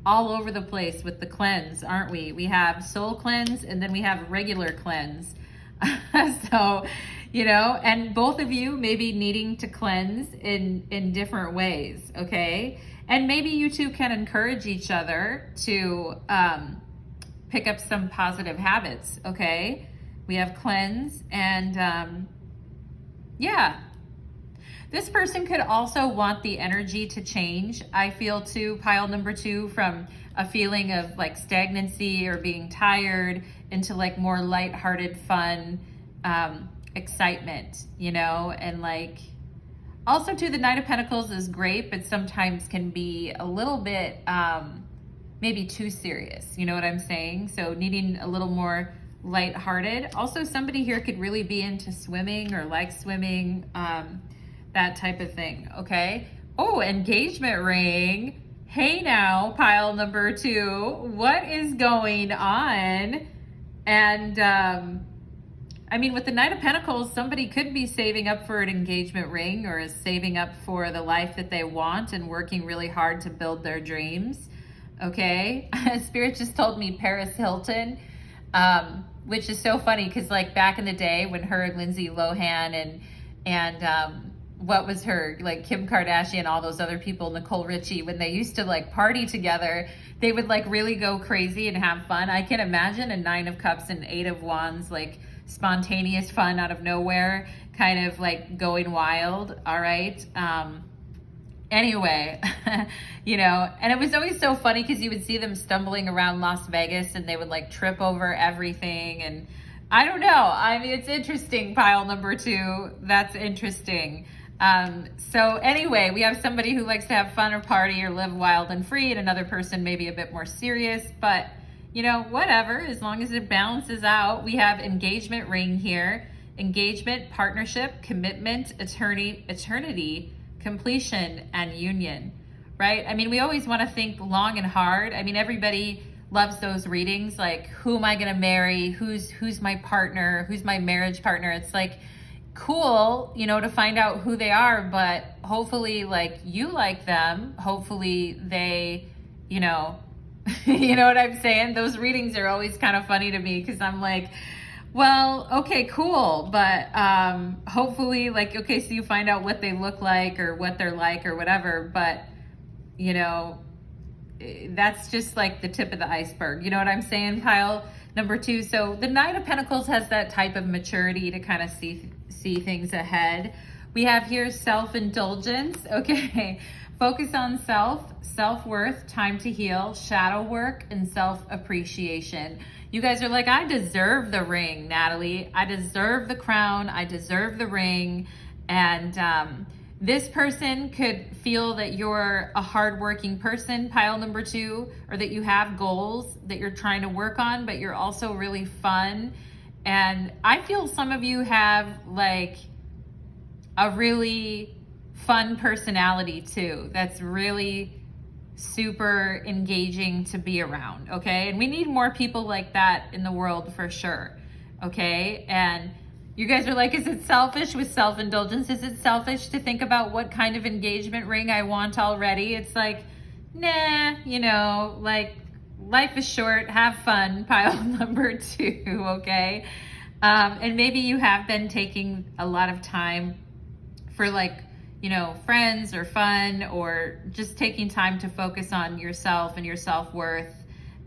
all over the place with the cleanse, aren't we? We have soul cleanse, and then we have regular cleanse. So, you know, and both of you may be needing to cleanse in different ways, okay? And maybe you two can encourage each other to pick up some positive habits, okay? We have cleanse, and yeah. This person could also want the energy to change, I feel too, pile number 2, from a feeling of like stagnancy or being tired into like more lighthearted fun, excitement, you know. And like also too, the Knight of Pentacles is great, but sometimes can be a little bit maybe too serious, you know what I'm saying? So needing a little more lighthearted. Also, somebody here could really be into swimming or like swimming, that type of thing, okay? Oh, engagement ring. Hey now, pile number 2, what is going on? And I mean, with the Knight of Pentacles, somebody could be saving up for an engagement ring, or is saving up for the life that they want and working really hard to build their dreams, okay? Spirit just told me Paris Hilton, which is so funny because like back in the day when her and Lindsay Lohan and what was her, like Kim Kardashian, all those other people, Nicole Richie, when they used to like party together, they would like really go crazy and have fun. I can imagine a Nine of Cups and Eight of Wands, like spontaneous fun out of nowhere, kind of like going wild, all right? Anyway, you know, and it was always so funny because you would see them stumbling around Las Vegas and they would like trip over everything. And I don't know, I mean, it's interesting, pile number 2, that's interesting. So anyway, we have somebody who likes to have fun or party or live wild and free, and another person maybe a bit more serious, but you know, whatever, as long as it balances out. We have engagement ring here, engagement, partnership, commitment, eternity, completion, and union, right? I mean, we always want to think long and hard. I mean, everybody loves those readings, like who am I going to marry? Who's my partner? Who's my marriage partner? It's like, cool, you know, to find out who they are, but hopefully like you like them, hopefully they, you know, You know what I'm saying? Those readings are always kind of funny to me because I'm like, well, okay, cool. But hopefully, like, okay, so you find out what they look like or what they're like or whatever. But, you know, that's just like the tip of the iceberg. You know what I'm saying, pile number 2? So the Knight of Pentacles has that type of maturity to kind of see things ahead. We have here self-indulgence. Okay. Focus on self-worth, time to heal, shadow work, and self-appreciation. You guys are like, I deserve the ring, Natalie. I deserve the crown. I deserve the ring. And this person could feel that you're a hardworking person, pile number 2, or that you have goals that you're trying to work on, but you're also really fun. And I feel some of you have like a really fun personality too. That's really super engaging to be around, okay? And we need more people like that in the world for sure, okay? And you guys are like, is it selfish with self-indulgence? Is it selfish to think about what kind of engagement ring I want already? It's like, nah, you know, like life is short, have fun, pile number 2, okay? And maybe you have been taking a lot of time for like, you know, friends or fun, or just taking time to focus on yourself and your self-worth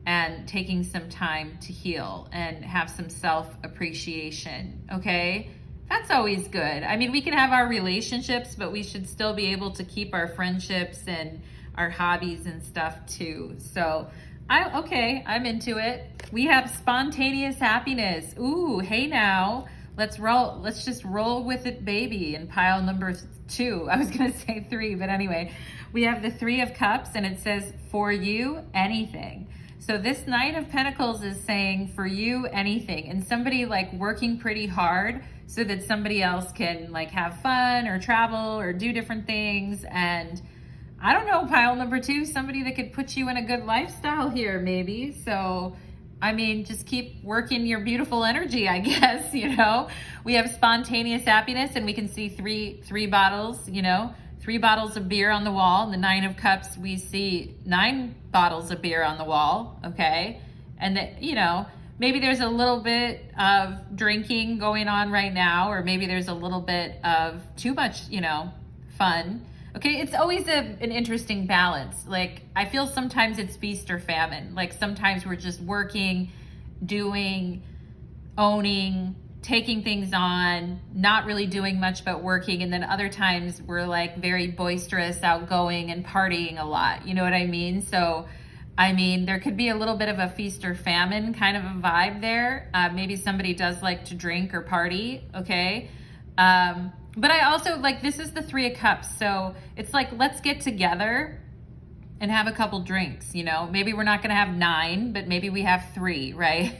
and taking some time to heal and have some self-appreciation, okay? That's always good. I mean, we can have our relationships, but we should still be able to keep our friendships and our hobbies and stuff too. So, I'm into it. We have spontaneous happiness. Ooh, hey now. Let's roll. Let's just roll with it, baby. And pile number 2. I was going to say 3, but anyway, we have the 3 of Cups, and it says, for you, anything. So this Knight of Pentacles is saying, for you, anything. And somebody like working pretty hard so that somebody else can like have fun or travel or do different things. And I don't know, pile number 2, somebody that could put you in a good lifestyle here, maybe. So I mean, just keep working your beautiful energy, I guess, you know. We have spontaneous happiness, and we can see three bottles, you know, 3 bottles of beer on the wall. In the 9 of Cups, we see 9 bottles of beer on the wall, okay? And that, you know, maybe there's a little bit of drinking going on right now, or maybe there's a little bit of too much, you know, fun. Okay, it's always an interesting balance. Like, I feel sometimes it's feast or famine. Like, sometimes we're just working, doing, owning, taking things on, not really doing much but working. And then other times we're like very boisterous, outgoing, and partying a lot. You know what I mean? So, I mean, there could be a little bit of a feast or famine kind of a vibe there. Maybe somebody does like to drink or party, okay? But I also, like, this is the 3 of Cups. So it's like, let's get together and have a couple drinks, you know? Maybe we're not going to have 9, but maybe we have 3, right?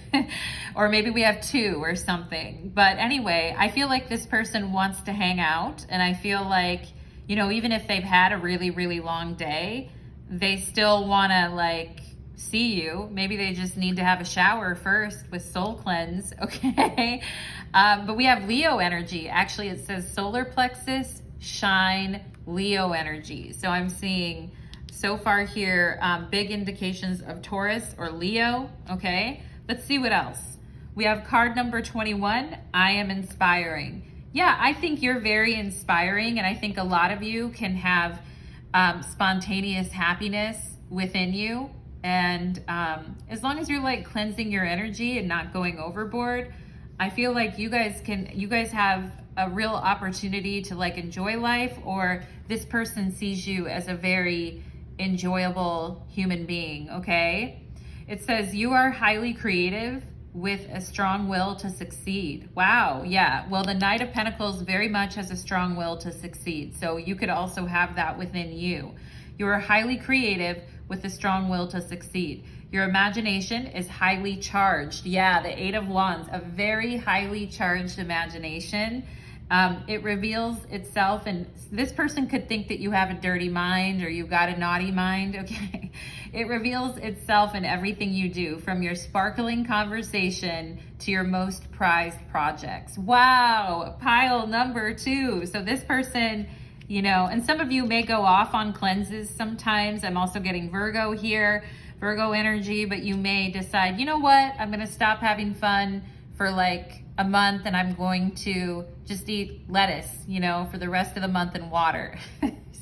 Or maybe we have 2 or something. But anyway, I feel like this person wants to hang out. And I feel like, you know, even if they've had a really, really long day, they still want to, like, see you. Maybe they just need to have a shower first with soul cleanse, okay? But we have Leo energy. Actually, it says solar plexus, shine, Leo energy. So I'm seeing so far here big indications of Taurus or Leo, okay? Let's see what else. We have card number 21, I am inspiring. Yeah, I think you're very inspiring, and I think a lot of you can have spontaneous happiness within you. And as long as you're like cleansing your energy and not going overboard, I feel like you guys have a real opportunity to like enjoy life, or this person sees you as a very enjoyable human being, okay? It says you are highly creative with a strong will to succeed. Wow, yeah. Well, the Knight of Pentacles very much has a strong will to succeed. So you could also have that within you. You are highly creative with a strong will to succeed. Your imagination is highly charged. Yeah, the 8 of Wands, a very highly charged imagination. It reveals itself, and this person could think that you have a dirty mind or you've got a naughty mind, okay? It reveals itself in everything you do, from your sparkling conversation to your most prized projects. Wow, pile number 2. So this person, you know, and some of you may go off on cleanses sometimes. I'm also getting Virgo here. Virgo energy, but you may decide, you know what, I'm going to stop having fun for like a month and I'm going to just eat lettuce, you know, for the rest of the month and water.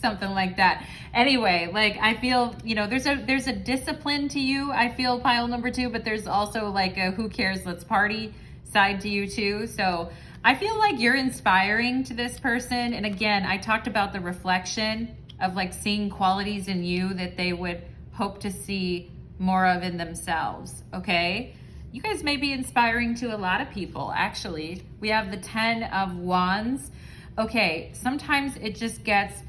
Something like that. Anyway, like I feel, you know, there's a discipline to you, I feel, pile number 2, but there's also like a who cares, let's party side to you too. So I feel like you're inspiring to this person. And again, I talked about the reflection of like seeing qualities in you that they would hope to see more of in themselves, okay? You guys may be inspiring to a lot of people, actually. We have the 10 of Wands. Okay, sometimes it just gets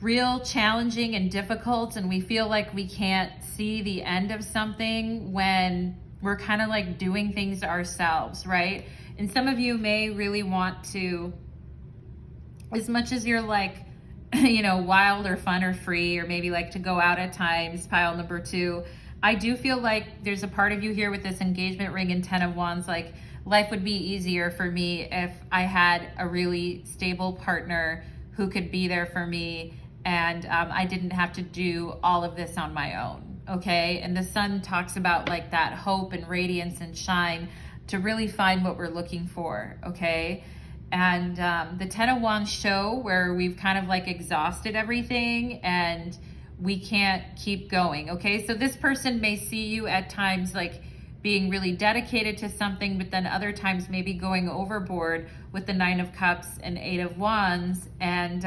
real challenging and difficult and we feel like we can't see the end of something when we're kind of like doing things ourselves, right? And some of you may really want to, as much as you're like, you know, wild or fun or free, or maybe like to go out at times, pile number 2, I do feel like there's a part of you here with this engagement ring and 10 of Wands, like life would be easier for me if I had a really stable partner who could be there for me and I didn't have to do all of this on my own, okay? And the sun talks about like that hope and radiance and shine to really find what we're looking for, okay? And the 10 of Wands show where we've kind of like exhausted everything and we can't keep going, okay? So this person may see you at times like being really dedicated to something, but then other times maybe going overboard with the 9 of Cups and 8 of Wands, and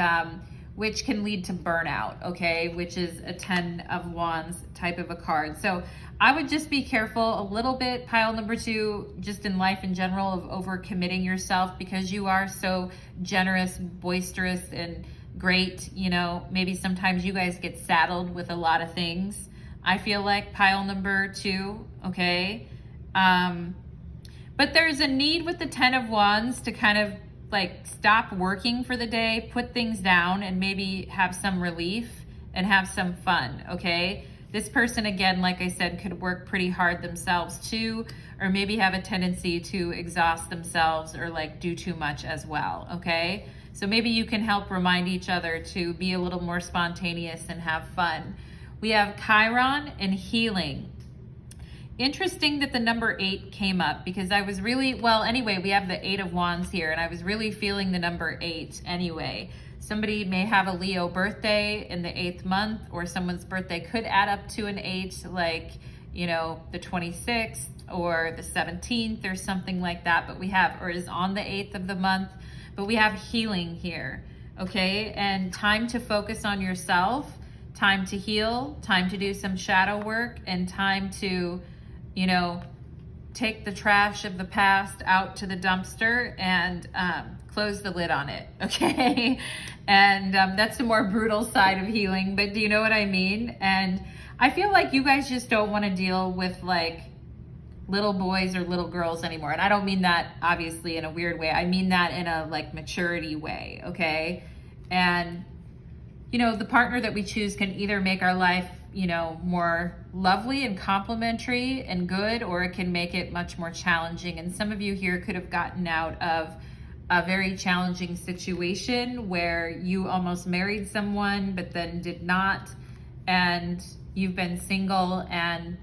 which can lead to burnout, okay? Which is a 10 of Wands type of a card. So I would just be careful a little bit, pile number 2, just in life in general, of overcommitting yourself because you are so generous, boisterous, and great. You know, maybe sometimes you guys get saddled with a lot of things. I feel like pile number 2, okay? But there's a need with the 10 of Wands to kind of like stop working for the day, put things down, and maybe have some relief and have some fun, okay? This person, again, like I said, could work pretty hard themselves too, or maybe have a tendency to exhaust themselves or like do too much as well, okay? So maybe you can help remind each other to be a little more spontaneous and have fun. We have Chiron and healing. Interesting that the number 8 came up because I was really, well, anyway, we have the 8 of Wands here and I was really feeling the number 8 anyway. Somebody may have a Leo birthday in the 8th month, or someone's birthday could add up to an 8, like, you know, the 26th or the 17th or something like that, but we have, or is on the 8th of the month, but we have healing here, okay? And time to focus on yourself, time to heal, time to do some shadow work, and time to, you know, take the trash of the past out to the dumpster and close the lid on it, okay? And that's the more brutal side of healing, but do you know what I mean? And I feel like you guys just don't want to deal with like little boys or little girls anymore. And I don't mean that obviously in a weird way. I mean that in a like maturity way, okay? And, you know, the partner that we choose can either make our life, you know, more lovely and complimentary and good, or it can make it much more challenging. And some of you here could have gotten out of a very challenging situation where you almost married someone but then did not, and you've been single and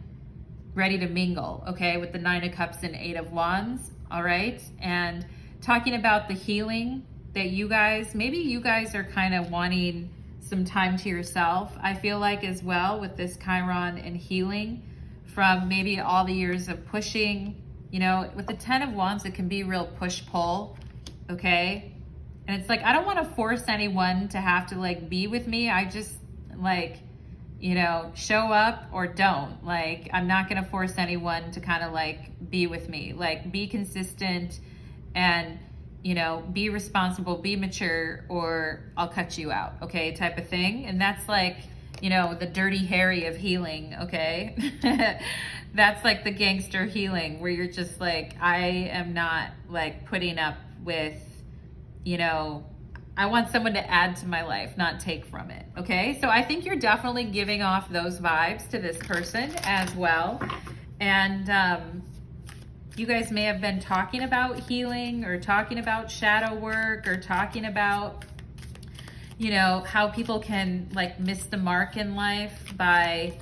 ready to mingle, okay, with the 9 of Cups and 8 of Wands, all right? And talking about the healing that you guys, maybe you guys are kind of wanting some time to yourself, I feel like, as well, with this Chiron and healing from maybe all the years of pushing. You know, with the 10 of Wands, it can be real push-pull, okay? And it's like, I don't want to force anyone to have to like be with me. I just like, you know, show up or don't. Like, I'm not going to force anyone to kind of like be with me. Like, be consistent and, you know, be responsible, be mature, or I'll cut you out, okay, type of thing. And that's like, you know, the Dirty Harry of healing, okay? That's like the gangster healing where you're just like, I am not like putting up with, you know, I want someone to add to my life, not take from it, okay? So I think you're definitely giving off those vibes to this person as well. And you guys may have been talking about healing or talking about shadow work or talking about, you know, how people can like miss the mark in life by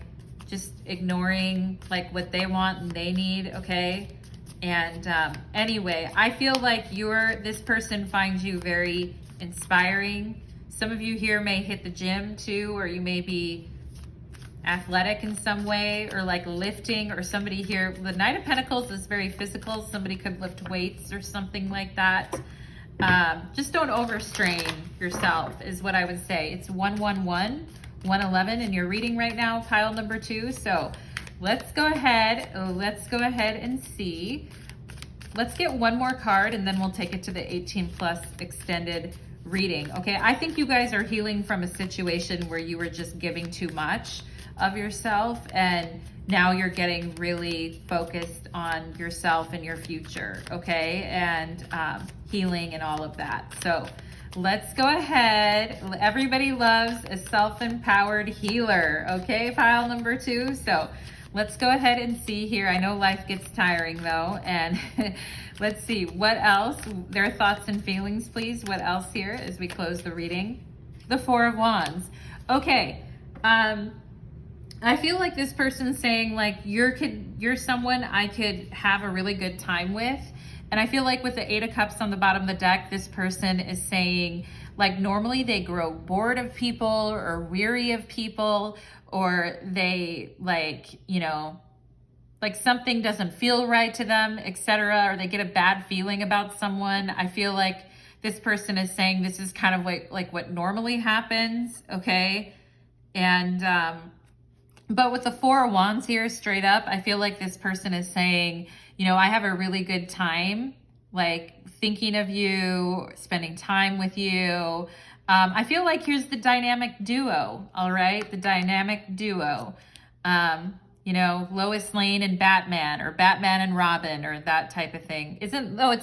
just ignoring like what they want and they need, okay? And anyway, I feel like this person finds you very inspiring. Some of you here may hit the gym too, or you may be athletic in some way, or like lifting, or somebody here, the Knight of Pentacles is very physical. Somebody could lift weights or something like that. Just don't overstrain yourself is what I would say. It's 111, 111 in your reading right now, pile number 2. So let's go ahead and see. Let's get one more card and then we'll take it to the 18 plus extended reading. Okay, I think you guys are healing from a situation where you were just giving too much of yourself, and now you're getting really focused on yourself and your future, okay, and healing and all of that. So let's go ahead. Everybody loves a self-empowered healer, okay, pile number 2. So let's go ahead and see here. I know life gets tiring though, and let's see what else. Their thoughts and feelings, please. What else here as we close the reading? The Four of Wands. Okay. I feel like this person's saying like you're someone I could have a really good time with. And I feel like with the 8 of Cups on the bottom of the deck, this person is saying like normally they grow bored of people or weary of people, or they like, you know, like something doesn't feel right to them, etc., or they get a bad feeling about someone. I feel like this person is saying this is kind of like what normally happens, okay? And but with the Four of Wands here straight up, I feel like this person is saying, you know, I have a really good time, like thinking of you, spending time with you. I feel like here's the dynamic duo, all right? The dynamic duo. You know, Lois Lane and Batman, or Batman and Robin, or that type of thing. It's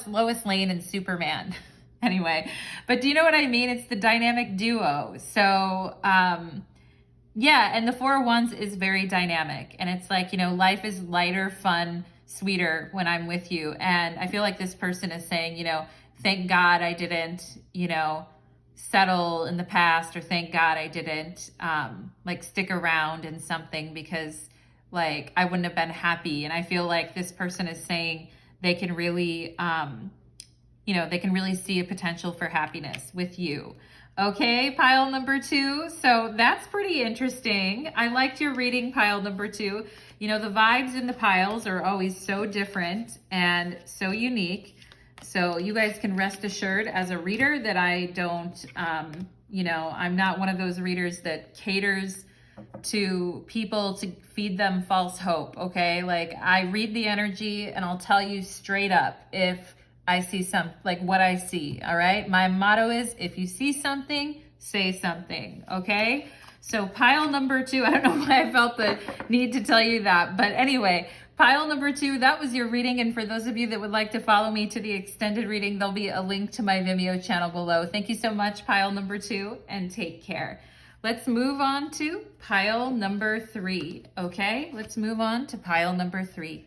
Lois Lane and Superman. Anyway, but do you know what I mean? It's the dynamic duo. So, yeah, and the Four of Wands is very dynamic. And it's like, you know, life is lighter, fun, sweeter when I'm with you. And I feel like this person is saying, you know, thank God I didn't, you know, settle in the past, or thank God I didn't like stick around in something because like I wouldn't have been happy. And I feel like this person is saying they can really, you know, they can really see a potential for happiness with you. Okay, pile number 2. So that's pretty interesting. I liked your reading, pile number 2. You know, the vibes in the piles are always so different and so unique. So you guys can rest assured as a reader that I don't, you know, I'm not one of those readers that caters to people to feed them false hope, okay? Like I read the energy and I'll tell you straight up if I see like what I see, all right? My motto is if you see something, say something, okay? So pile number 2, I don't know why I felt the need to tell you that, but anyway, pile number 2, that was your reading. And for those of you that would like to follow me to the extended reading, there'll be a link to my Vimeo channel below. Thank you so much, pile number 2, and take care. Let's move on to pile number 3, okay? Let's move on to pile number 3.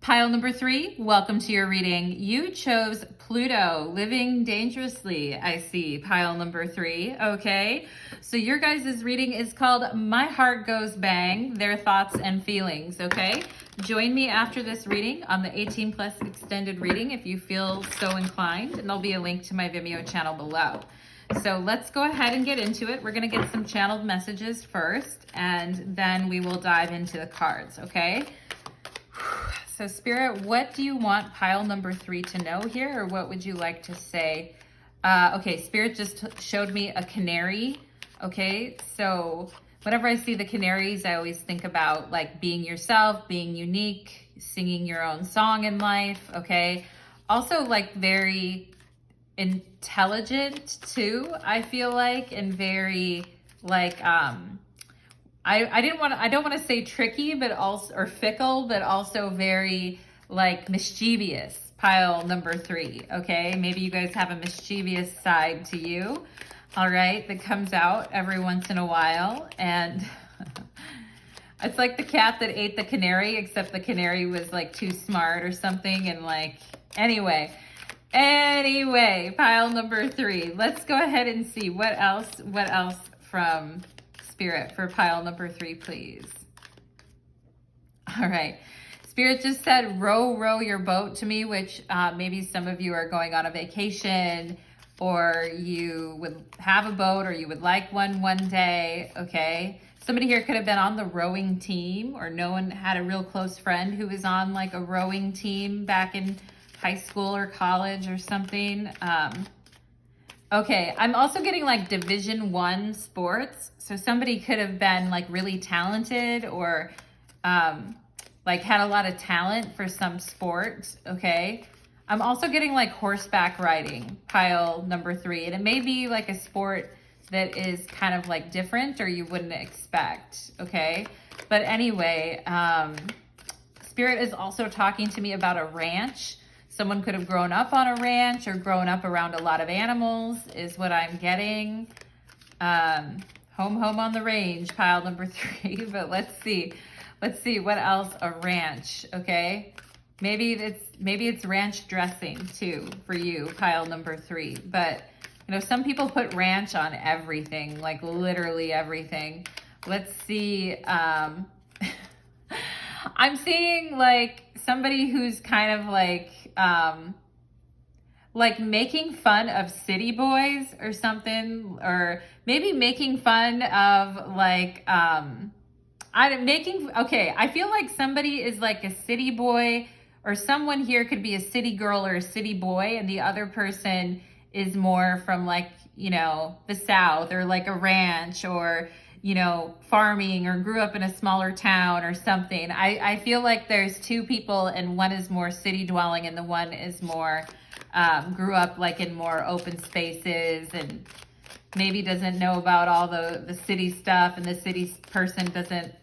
Pile number 3, welcome to your reading. You chose Pluto, living dangerously, I see, pile number 3, okay? So your guys' reading is called My Heart Goes Bang, Their Thoughts and Feelings, okay? Join me after this reading on the 18 plus extended reading if you feel so inclined, and there'll be a link to my Vimeo channel below. So let's go ahead and get into it. We're gonna get some channeled messages first, and then we will dive into the cards, okay? So Spirit, what do you want pile number 3 to know here, or what would you like to say? Okay, Spirit just showed me a canary. Okay, so whenever I see the canaries, I always think about like being yourself, being unique, singing your own song in life, okay? Also like very intelligent too, I feel like, and very like, I don't want to say tricky, but also, or fickle, but also very like mischievous, pile number 3, okay? Maybe you guys have a mischievous side to you, all right, that comes out every once in a while. And it's like the cat that ate the canary, except the canary was like too smart or something. And like, anyway, Anyway, pile number 3. Let's go ahead and see what else from Spirit for pile number 3, please. All right. Spirit just said, row your boat to me, which maybe some of you are going on a vacation, or you would have a boat, or you would like one day, okay? Somebody here could have been on the rowing team, or no one had a real close friend who was on like a rowing team back in high school or college or something. Okay, I'm also getting like Division 1 sports. So somebody could have been like really talented, or like had a lot of talent for some sport, okay? I'm also getting like horseback riding, pile number 3. And it may be like a sport that is kind of like different or you wouldn't expect, okay? But anyway, Spirit is also talking to me about a ranch. Someone could have grown up on a ranch or grown up around a lot of animals is what I'm getting. Home on the range, pile number 3. But let's see what else. A ranch, okay? Maybe it's ranch dressing too for you, pile number 3. But you know, some people put ranch on everything, like literally everything. Let's see. I'm seeing like somebody who's kind of like making fun of city boys or something, or maybe making fun of like, okay, I feel like somebody is like a city boy, or someone here could be a city girl or a city boy, and the other person is more from like, you know, the South, or like a ranch, or, you know, farming, or grew up in a smaller town or something. I feel like there's 2 people, and one is more city dwelling and the one is more, grew up like in more open spaces, and maybe doesn't know about all the city stuff, and the city person doesn't.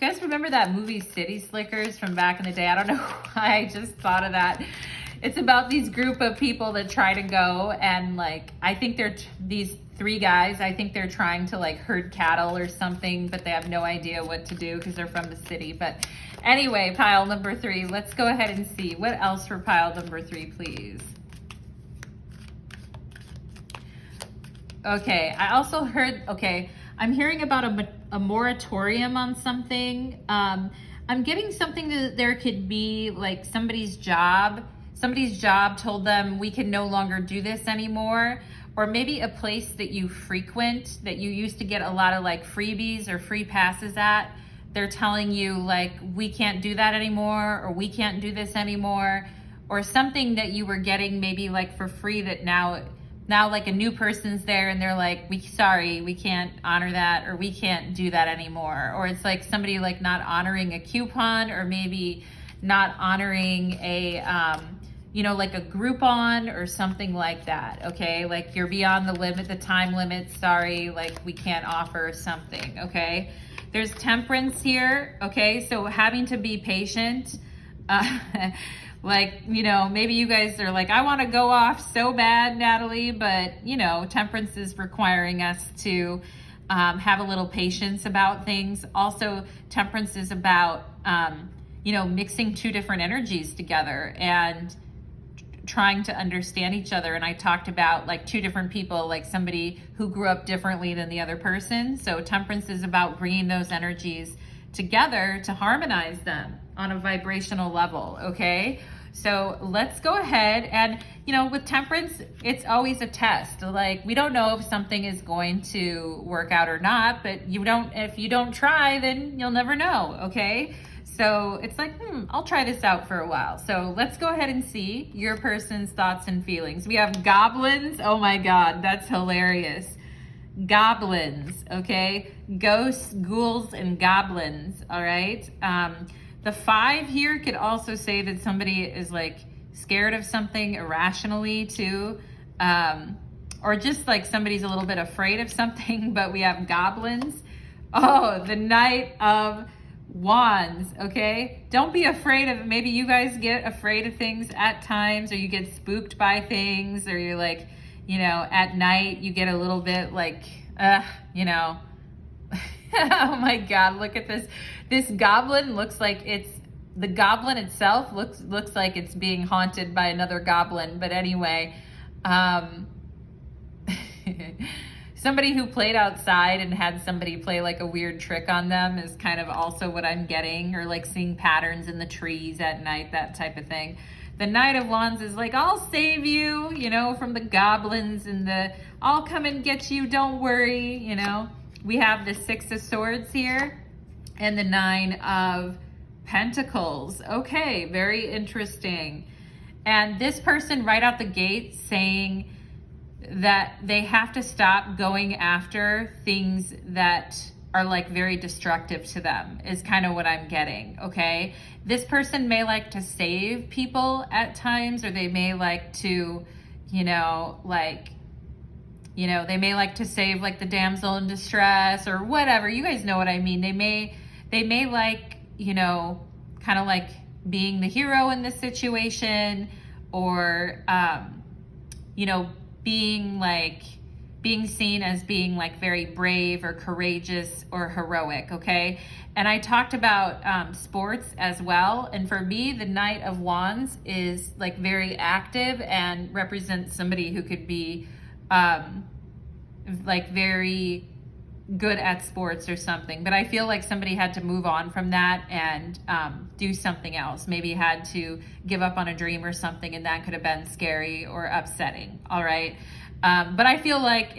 You guys remember that movie City Slickers from back in the day? I don't know why I just thought of that. It's about these group of people that try to go, and like, I think they're these 3 guys, I think they're trying to like herd cattle or something, but they have no idea what to do because they're from the city. But anyway, pile number 3, let's go ahead and see what else for pile number 3, please. Okay, I also heard, okay, I'm hearing about a moratorium on something. I'm getting something that there could be like somebody's job told them we can no longer do this anymore, or maybe a place that you frequent that you used to get a lot of like freebies or free passes at. They're telling you like, we can't do that anymore, or we can't do this anymore, or something that you were getting maybe like for free that now like a new person's there and they're like, sorry, we can't honor that, or we can't do that anymore. Or it's like somebody like not honoring a coupon, or maybe not honoring a, you know, like a Groupon or something like that, okay? Like you're beyond the limit, the time limit, sorry, like we can't offer something, okay? There's temperance here, okay? So having to be patient, like, you know, maybe you guys are like, I want to go off so bad, Natalie, but, you know, temperance is requiring us to have a little patience about things. Also, temperance is about, you know, mixing 2 different energies together and trying to understand each other. And I talked about like 2 different people, like somebody who grew up differently than the other person. So temperance is about bringing those energies together to harmonize them on a vibrational level, okay? So let's go ahead and, you know, with temperance, it's always a test. Like, we don't know if something is going to work out or not, but if you don't try, then you'll never know, okay? So it's like, I'll try this out for a while. So let's go ahead and see your person's thoughts and feelings. We have goblins. Oh my God, that's hilarious. Goblins, okay? Ghosts, ghouls, and goblins, all right? The 5 here could also say that somebody is like scared of something irrationally too, or just like somebody's a little bit afraid of something. But we have goblins. Oh, the Knight of Wands, okay? Don't be afraid of, maybe you guys get afraid of things at times, or you get spooked by things, or you're like, you know, at night you get a little bit like, you know, oh my God, look at this. This goblin looks like it's the goblin itself looks like it's being haunted by another goblin. But anyway, somebody who played outside and had somebody play like a weird trick on them is kind of also what I'm getting, or like seeing patterns in the trees at night, that type of thing. The Knight of Wands is like, I'll save you, you know, from the goblins, and I'll come and get you, don't worry, you know. We have the Six of Swords here and the Nine of Pentacles. Okay, very interesting. And this person right out the gate saying that they have to stop going after things that are like very destructive to them is kind of what I'm getting, okay? This person may like to save people at times, or they may like to, they may like to save like the damsel in distress or whatever. You guys know what I mean. They may like, kind of like being the hero in this situation, or, being seen as being like very brave or courageous or heroic, okay? And I talked about sports as well. And for me, the Knight of Wands is like very active and represents somebody who could be like very good at sports or something. But I feel like somebody had to move on from that and do something else. Maybe had to give up on a dream or something, and that could have been scary or upsetting, all right? But I feel like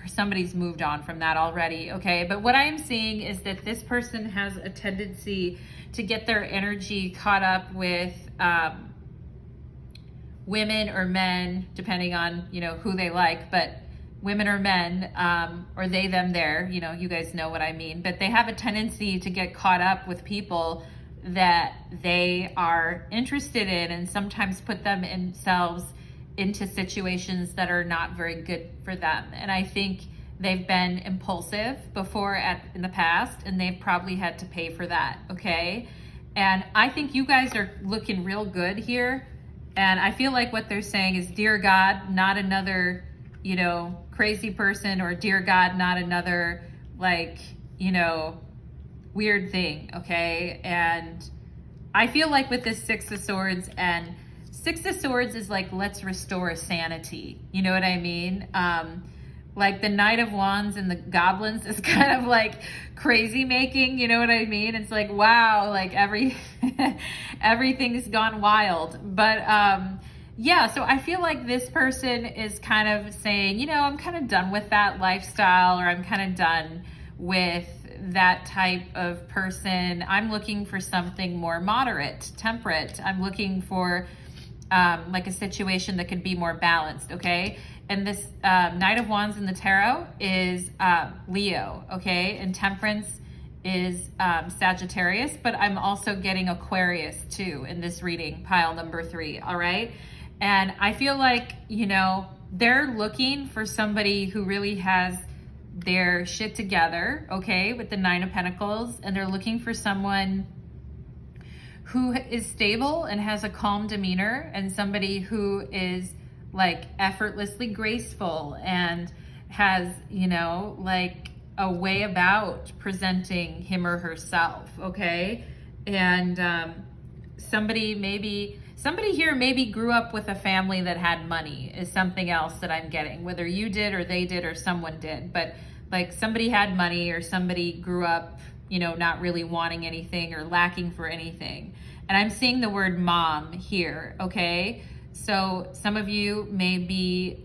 somebody's moved on from that already, okay? But what I am seeing is that this person has a tendency to get their energy caught up with women or men, depending on, who they like, but women or men, or they, them, their, you guys know what I mean. But they have a tendency to get caught up with people that they are interested in, and sometimes put themselves into situations that are not very good for them. And I think they've been impulsive before in the past, and they've probably had to pay for that, okay? And I think you guys are looking real good here. And I feel like what they're saying is, dear God, not another, crazy person, or dear God, not another, weird thing, okay? And I feel like with this Six of Swords, and Six of Swords is like, let's restore sanity. You know what I mean? Like the Knight of Wands and the goblins is kind of like crazy making, you know what I mean? It's like, wow, like everything's gone wild. But yeah, so I feel like this person is kind of saying, I'm kind of done with that lifestyle, or I'm kind of done with that type of person. I'm looking for something more moderate, temperate. I'm looking for like a situation that could be more balanced, okay? And this Knight of Wands in the tarot is Leo, okay? And Temperance is Sagittarius, but I'm also getting Aquarius too in this reading, pile number 3, all right? And I feel like, they're looking for somebody who really has their shit together, okay, with the Nine of Pentacles, and they're looking for someone who is stable and has a calm demeanor, and somebody who is like effortlessly graceful and has, like a way about presenting him or herself, okay? And somebody here maybe grew up with a family that had money is something else that I'm getting, whether you did or they did or someone did, but like somebody had money, or somebody grew up, not really wanting anything or lacking for anything. And I'm seeing the word mom here, okay? So some of you may be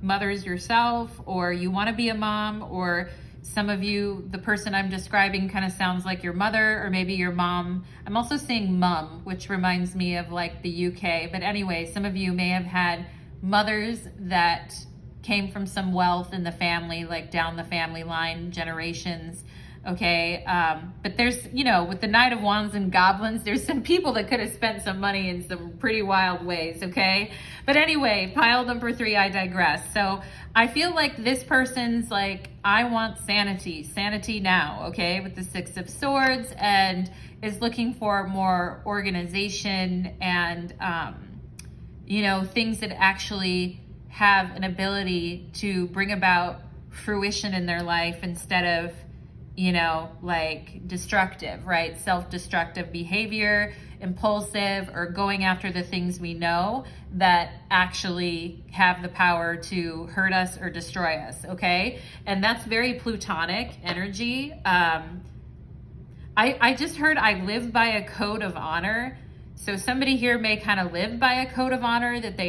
mothers yourself, or you want to be a mom, or some of you, the person I'm describing kind of sounds like your mother, or maybe your mom. I'm also seeing mum, which reminds me of like the UK. But anyway, some of you may have had mothers that came from some wealth in the family, like down the family line, generations. Okay, but there's, with the Knight of Wands and goblins, there's some people that could have spent some money in some pretty wild ways, okay? But anyway, pile number 3, I digress. So I feel like this person's like, I want sanity now, okay, with the Six of Swords, and is looking for more organization and, things that actually have an ability to bring about fruition in their life, instead of you know, like destructive, right? Self-destructive behavior, impulsive, or going after the things we know that actually have the power to hurt us or destroy us, okay? And that's very Plutonic energy. I just heard I live by a code of honor. So somebody here may kind of live by a code of honor that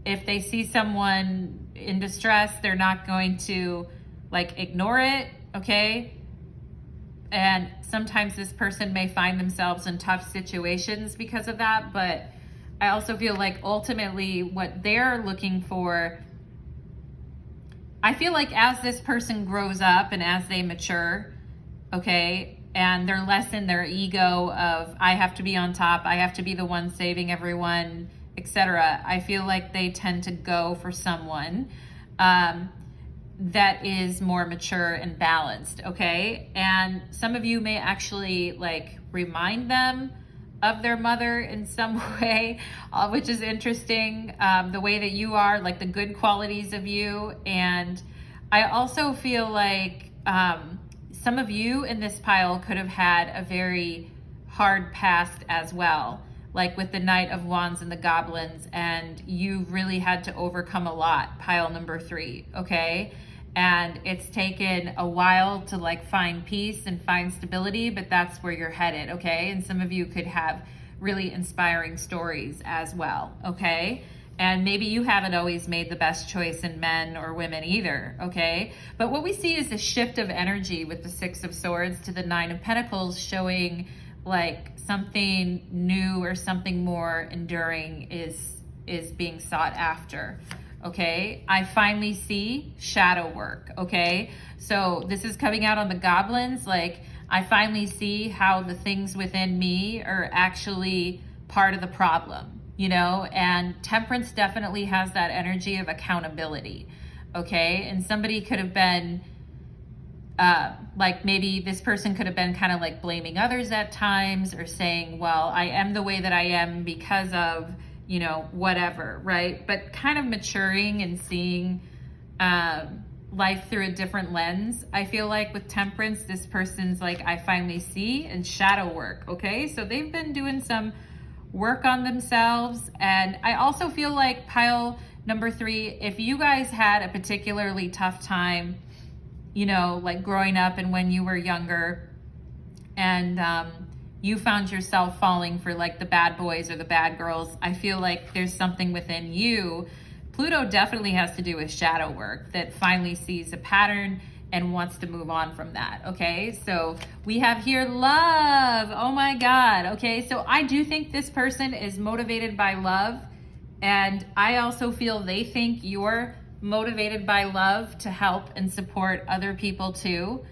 if they see someone in distress, they're not going to like ignore it, okay? And sometimes this person may find themselves in tough situations because of that, but I also feel like ultimately what they're looking for, I feel like as this person grows up and as they mature, okay, and they're less in their ego of I have to be on top, I have to be the one saving everyone, etc. I feel like they tend to go for someone that is more mature and balanced, okay? And some of you may actually like remind them of their mother in some way, which is interesting, the way that you are, like the good qualities of you. And I also feel like some of you in this pile could have had a very hard past as well, like with the Knight of Wands and the Goblins, and you really had to overcome a lot, pile number 3, okay? And it's taken a while to like find peace and find stability, but that's where you're headed, okay? And some of you could have really inspiring stories as well, okay? And maybe you haven't always made the best choice in men or women either, okay? But what we see is a shift of energy with the 6 of Swords to the 9 of Pentacles, showing like something new or something more enduring is being sought after, okay? I finally see shadow work, okay? So this is coming out on the Goblins, like I finally see how the things within me are actually part of the problem. You know, and Temperance definitely has that energy of accountability, okay? And somebody could have been, like maybe this person could have been kind of like blaming others at times or saying, well, I am the way that I am because of, you know, whatever, right? But kind of maturing and seeing life through a different lens. I feel like with Temperance, this person's like, I finally see, and shadow work, okay? So they've been doing some work on themselves. And I also feel like pile number 3, if you guys had a particularly tough time, you know, like growing up and when you were younger, and you found yourself falling for like the bad boys or the bad girls, I feel like there's something within you. Pluto definitely has to do with shadow work that finally sees a pattern and wants to move on from that, okay? So we have here love. Oh my God, okay? So I do think this person is motivated by love, and I also feel they think you're motivated by love to help and support other people too.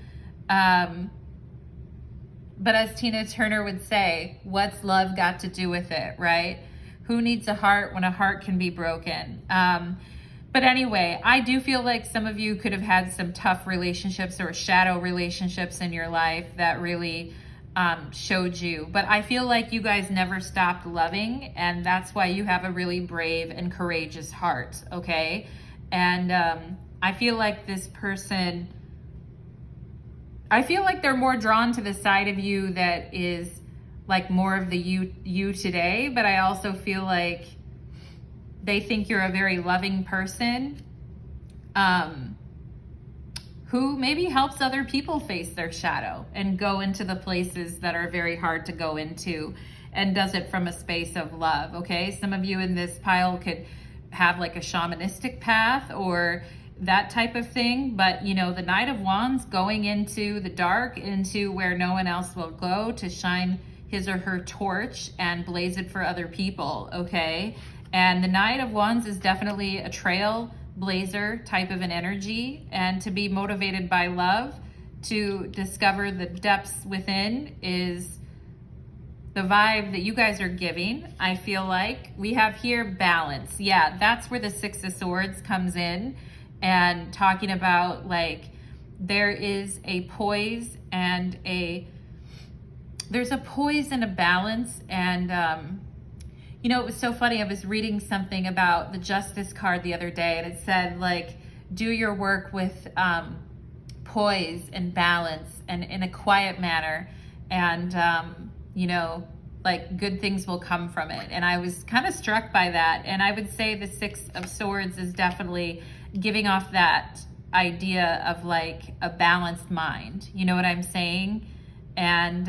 But as Tina Turner would say, what's love got to do with it, right? Who needs a heart when a heart can be broken? But anyway, I do feel like some of you could have had some tough relationships or shadow relationships in your life that really showed you. But I feel like you guys never stopped loving, and that's why you have a really brave and courageous heart, okay? And I feel like this person, I feel like they're more drawn to the side of you that is like more of the you today, but I also feel like they think you're a very loving person who maybe helps other people face their shadow and go into the places that are very hard to go into, and does it from a space of love, okay? Some of you in this pile could have like a shamanistic path or that type of thing, but you know, the Knight of Wands going into the dark, into where no one else will go, to shine his or her torch and blaze it for other people, okay? And the Knight of Wands is definitely a trailblazer type of an energy, and to be motivated by love, to discover the depths within, is the vibe that you guys are giving. I feel like we have here balance. Yeah, that's where the 6 of Swords comes in, and talking about like there is a poise and there's a poise and a balance. And you know, it was so funny. I was reading something about the Justice card the other day, and it said like, do your work with poise and balance and in a quiet manner. And, you know, like good things will come from it. And I was kind of struck by that. And I would say the Six of Swords is definitely giving off that idea of like a balanced mind. You know what I'm saying? And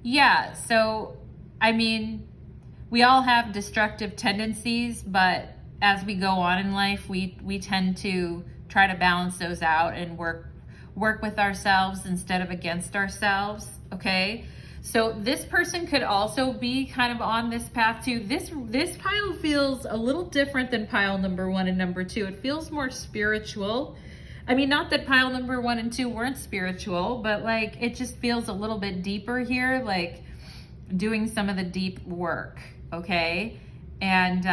yeah, so I mean, we all have destructive tendencies, but as we go on in life, we tend to try to balance those out and work with ourselves instead of against ourselves. Okay, so this person could also be kind of on this path too. This pile feels a little different than pile number 1 and number 2. It feels more spiritual. I mean, not that pile number 1 and 2 weren't spiritual, but like it just feels a little bit deeper here, like doing some of the deep work. Okay, and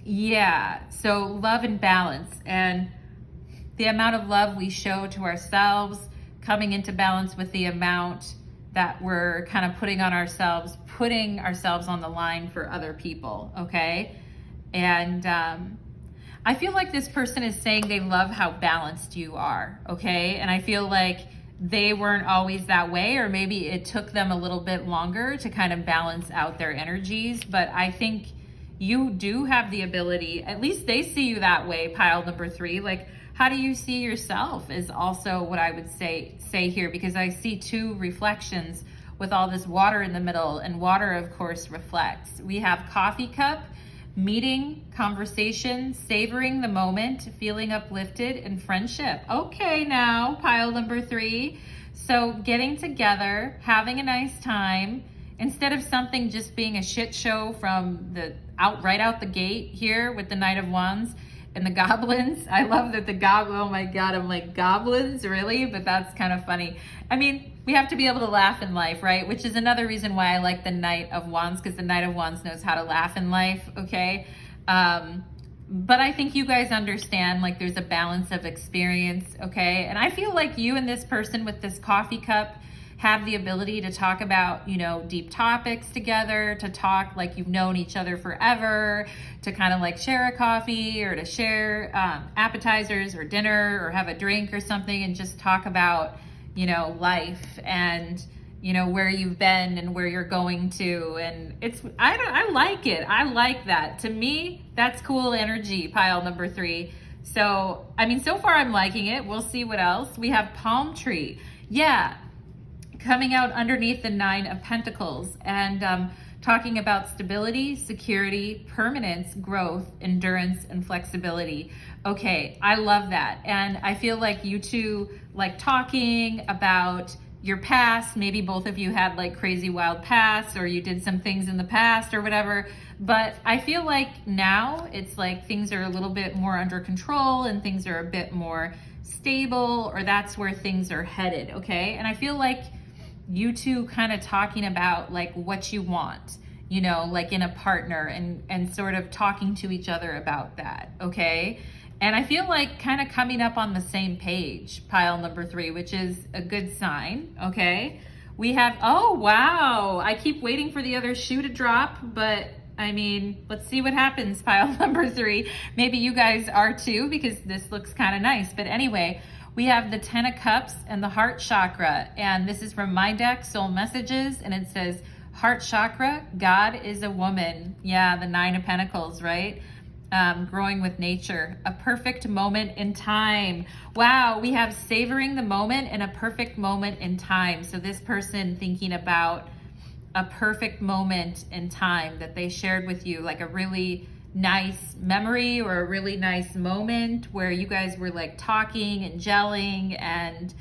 yeah, so love and balance, and the amount of love we show to ourselves coming into balance with the amount that we're kind of putting ourselves on the line for other people. Okay, and I feel like this person is saying they love how balanced you are. Okay, and I feel like they weren't always that way, or maybe it took them a little bit longer to kind of balance out their energies, but I think you do have the ability, at least they see you that way, pile number 3. Like, how do you see yourself is also what I would say here, because I see 2 reflections with all this water in the middle, and water of course reflects. We have coffee cup, meeting, conversation, savoring the moment, feeling uplifted, and friendship. Okay, now pile number 3. So getting together, having a nice time, instead of something just being a shit show from right out the gate here with the Knight of Wands and the goblins. I love that oh my God, I'm like, goblins, really? But that's kind of funny. I mean, we have to be able to laugh in life, right? Which is another reason why I like the Knight of Wands, because the Knight of Wands knows how to laugh in life, okay? But I think you guys understand, like, there's a balance of experience, okay? And I feel like you and this person with this coffee cup have the ability to talk about, you know, deep topics together, to talk like you've known each other forever, to kind of like share a coffee or to share appetizers or dinner or have a drink or something and just talk about, you know, life and, you know, where you've been and where you're going to. And I like it. I like that. To me, that's cool energy, pile number 3. So, I mean, so far I'm liking it. We'll see what else. We have palm tree. Yeah. Coming out underneath the 9 of Pentacles and talking about stability, security, permanence, growth, endurance, and flexibility. Okay, I love that. And I feel like you two like talking about your past. Maybe both of you had like crazy wild pasts, or you did some things in the past or whatever. But I feel like now it's like things are a little bit more under control and things are a bit more stable, or that's where things are headed, okay? And I feel like you two kind of talking about like what you want, you know, like in a partner, and sort of talking to each other about that, okay? And I feel like kind of coming up on the same page, pile number 3, which is a good sign, okay? We have, oh wow, I keep waiting for the other shoe to drop, but I mean, let's see what happens, pile number 3. Maybe you guys are too, because this looks kind of nice. But anyway, we have the 10 of Cups and the heart chakra. And this is from my deck, Soul Messages. And it says, heart chakra, God is a woman. Yeah, the 9 of Pentacles, right? Growing with nature, a perfect moment in time. Wow, we have savoring the moment and a perfect moment in time. So this person thinking about a perfect moment in time that they shared with you, like a really nice memory or a really nice moment where you guys were like talking and gelling, and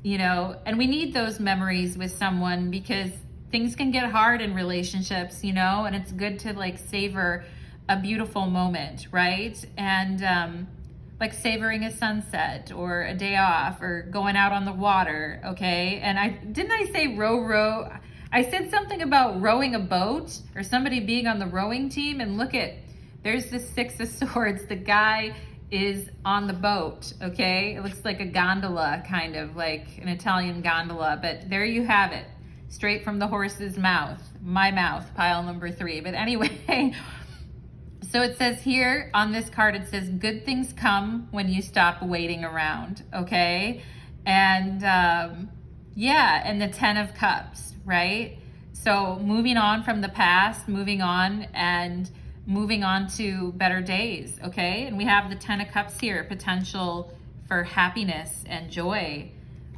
you know, and we need those memories with someone because things can get hard in relationships, you know, and it's good to like savor a beautiful moment, right? And like savoring a sunset or a day off or going out on the water, okay? And I say row? I said something about rowing a boat or somebody being on the rowing team, and look at, there's the 6 of Swords. The guy is on the boat, okay? It looks like a gondola, kind of like an Italian gondola, but there you have it. Straight from the horse's mouth, my mouth, pile number 3. But anyway, So it says here on this card, it says, good things come when you stop waiting around, okay? And yeah, and the 10 of Cups, right? So moving on from the past, moving on to better days, okay? And we have the 10 of Cups here, potential for happiness and joy.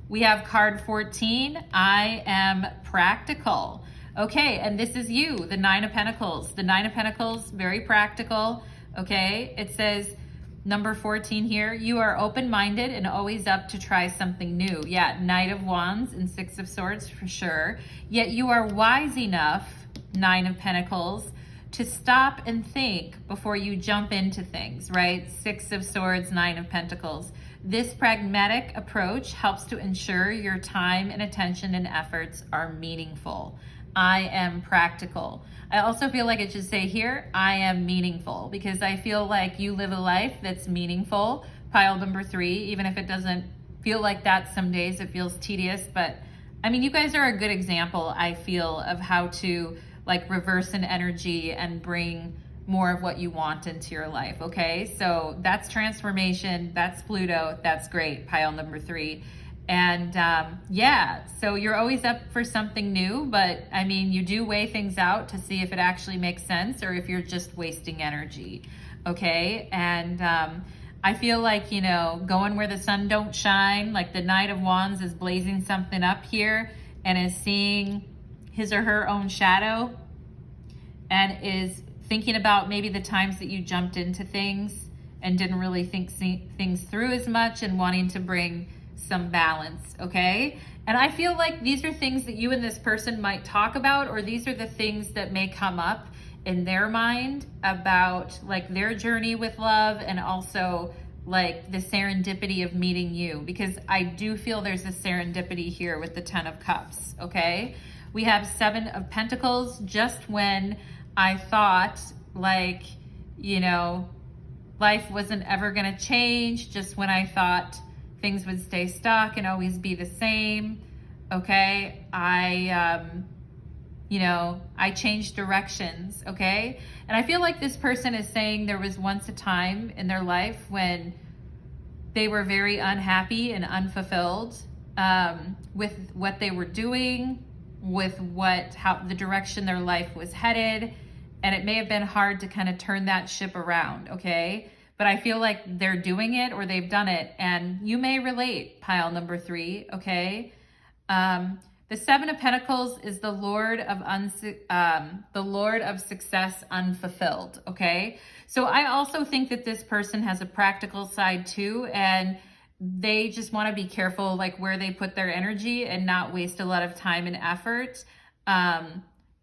We have card 14, I am practical. Okay, and this is you, the 9 of Pentacles. The 9 of Pentacles, very practical, okay? It says, number 14 here, you are open-minded and always up to try something new. Yeah, Knight of Wands and 6 of Swords for sure. Yet you are wise enough, 9 of Pentacles, to stop and think before you jump into things, right? 6 of Swords, 9 of Pentacles. This pragmatic approach helps to ensure your time and attention and efforts are meaningful. I am practical. I also feel like it should say here, I am meaningful, because I feel like you live a life that's meaningful. Pile number 3, even if it doesn't feel like that some days, it feels tedious. But I mean, you guys are a good example, I feel, of how to like reverse an energy and bring more of what you want into your life, okay? So that's transformation, that's Pluto, that's great, pile number 3. And yeah, so you're always up for something new, but I mean, you do weigh things out to see if it actually makes sense or if you're just wasting energy, okay? And I feel like, you know, going where the sun don't shine, like the Knight of Wands is blazing something up here and is seeing his or her own shadow and is thinking about maybe the times that you jumped into things and didn't really think things through as much and wanting to bring some balance, okay? And I feel like these are things that you and this person might talk about, or these are the things that may come up in their mind about like their journey with love and also like the serendipity of meeting you, because I do feel there's a serendipity here with the 10 of Cups, okay? We have 7 of Pentacles. Just when I thought like, you know, life wasn't ever gonna change, just when I thought things would stay stuck and always be the same, okay? You know, I changed directions, okay? And I feel like this person is saying there was once a time in their life when they were very unhappy and unfulfilled with what they were doing, with how the direction their life was headed. And it may have been hard to kind of turn that ship around, okay? But I feel like they're doing it or they've done it, and you may relate, pile number 3, okay? The 7 of Pentacles is the Lord of Success Unfulfilled, okay? So I also think that this person has a practical side too, and they just want to be careful like where they put their energy and not waste a lot of time and effort,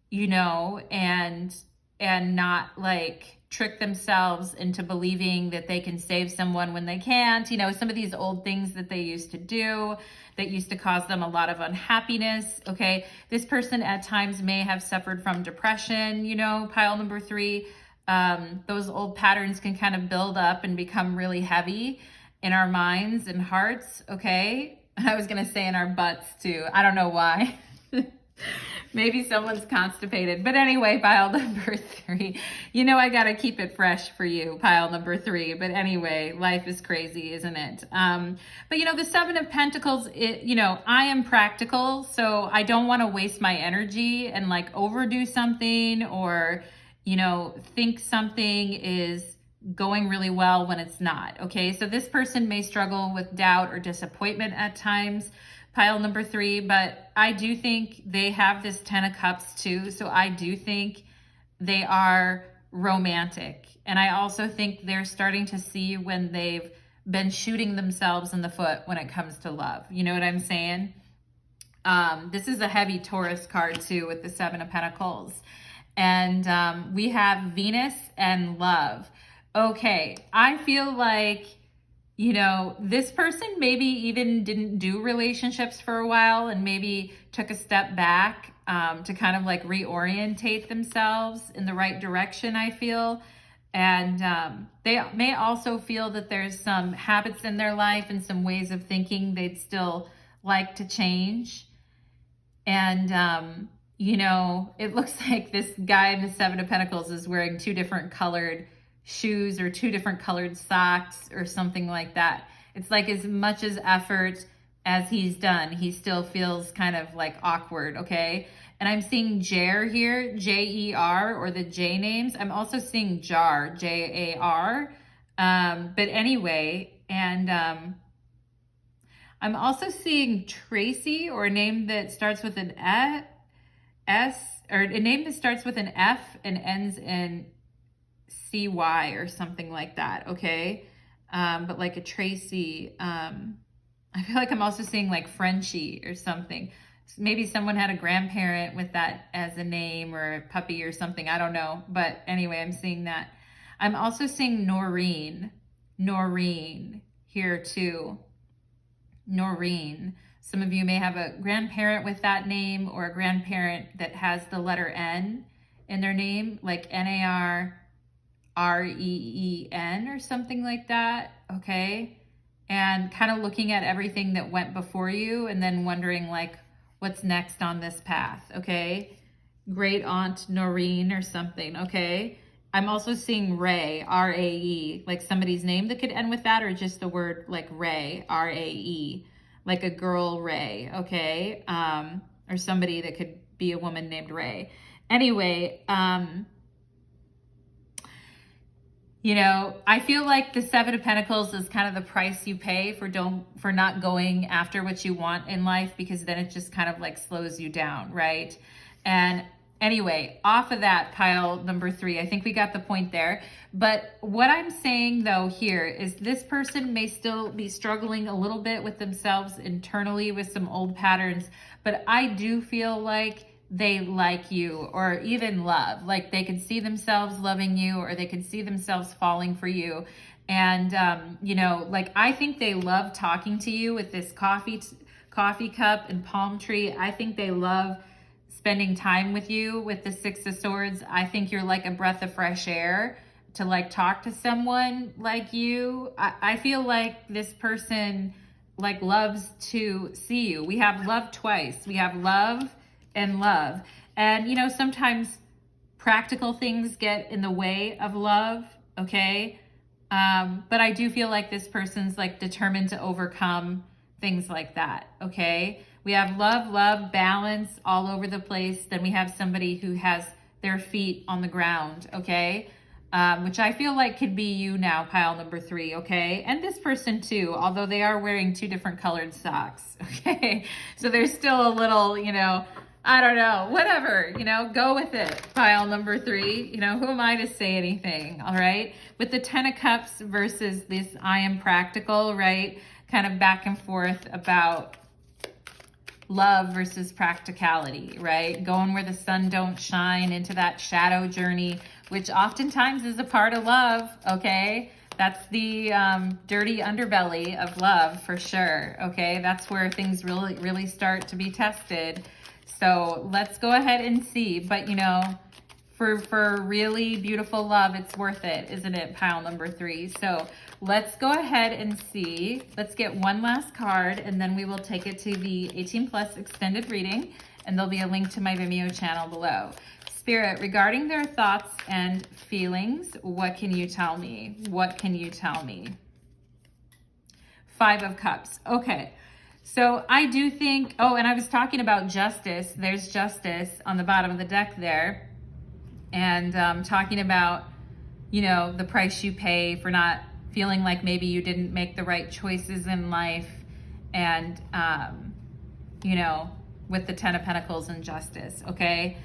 you know, and not like trick themselves into believing that they can save someone when they can't. You know, some of these old things that they used to do that used to cause them a lot of unhappiness, okay? This person at times may have suffered from depression, you know, pile number 3. Those old patterns can kind of build up and become really heavy in our minds and hearts, okay? I was gonna say in our butts too. I don't know why. Maybe someone's constipated. But anyway, pile number 3. You know I gotta keep it fresh for you, pile number 3. But anyway, life is crazy, isn't it? But you know, the 7 of Pentacles, you know, I am practical, so I don't want to waste my energy and like overdo something or, you know, think something is going really well when it's not, okay? So this person may struggle with doubt or disappointment at times, pile number 3, but I do think they have this 10 of Cups too. So I do think they are romantic. And I also think they're starting to see when they've been shooting themselves in the foot when it comes to love. You know what I'm saying? This is a heavy Taurus card too with the 7 of Pentacles. And we have Venus and love. Okay, I feel like, you know, this person maybe even didn't do relationships for a while and maybe took a step back to kind of like reorientate themselves in the right direction, I feel. And they may also feel that there's some habits in their life and some ways of thinking they'd still like to change. And, you know, it looks like this guy in the 7 of Pentacles is wearing 2 different colored shoes or 2 different colored socks or something like that. It's like as much as effort as he's done, he still feels kind of like awkward, okay? And I'm seeing Jer here, J-E-R, or the J names. I'm also seeing Jar, J-A-R. But anyway, and I'm also seeing Tracy, or a name that starts with an S, or a name that starts with an F and ends in C-Y or something like that, okay? But like a Tracy, I feel like I'm also seeing like Frenchie or something. Maybe someone had a grandparent with that as a name, or a puppy or something. I don't know. But anyway, I'm seeing that. I'm also seeing Noreen here too. Noreen. Some of you may have a grandparent with that name, or a grandparent that has the letter N in their name, like N-A-R-R-E-E-N or something like that. Okay. And kind of looking at everything that went before you and then wondering like, what's next on this path, okay? Great Aunt Noreen or something, okay? I'm also seeing Ray, R-A-E, like somebody's name that could end with that, or just the word like Ray, R-A-E, like a girl Ray, okay? Or somebody that could be a woman named Ray. Anyway, you know, I feel like the 7 of Pentacles is kind of the price you pay for not going after what you want in life, because then it just kind of like slows you down, right? And anyway, off of that, pile number 3, I think we got the point there. But what I'm saying though here is this person may still be struggling a little bit with themselves internally with some old patterns, but I do feel like they like you, or even love, like they could see themselves loving you, or they could see themselves falling for you. And, you know, like, I think they love talking to you with this coffee cup and palm tree. I think they love spending time with you with the 6 of Swords. I think you're like a breath of fresh air to like talk to someone like you. I feel like this person like loves to see you. We have love twice. We have love and love. And, you know, sometimes practical things get in the way of love, okay? But I do feel like this person's like determined to overcome things like that, okay? We have love, balance all over the place. Then we have somebody who has their feet on the ground, okay? Which I feel like could be you now, pile number 3, okay? And this person too, although they are wearing 2 different colored socks, okay? So there's still a little, you know, I don't know, whatever, you know, go with it, pile number 3. You know, who am I to say anything, all right? With the 10 of Cups versus this I am practical, right? Kind of back and forth about love versus practicality, right? Going where the sun don't shine, into that shadow journey, which oftentimes is a part of love, okay? That's the dirty underbelly of love for sure, okay? That's where things really start to be tested. So let's go ahead and see. But, you know, for really beautiful love, it's worth it, isn't it, pile number 3? So let's go ahead and see. Let's get one last card, and then we will take it to the 18+ extended reading, and there'll be a link to my Vimeo channel below. Spirit, regarding their thoughts and feelings, what can you tell me? What can you tell me? 5 of Cups. Okay. So I do think, oh, and I was talking about justice. There's justice on the bottom of the deck there. And talking about, you know, the price you pay for not feeling like maybe you didn't make the right choices in life. And, you know, with the 10 of Pentacles and justice, okay?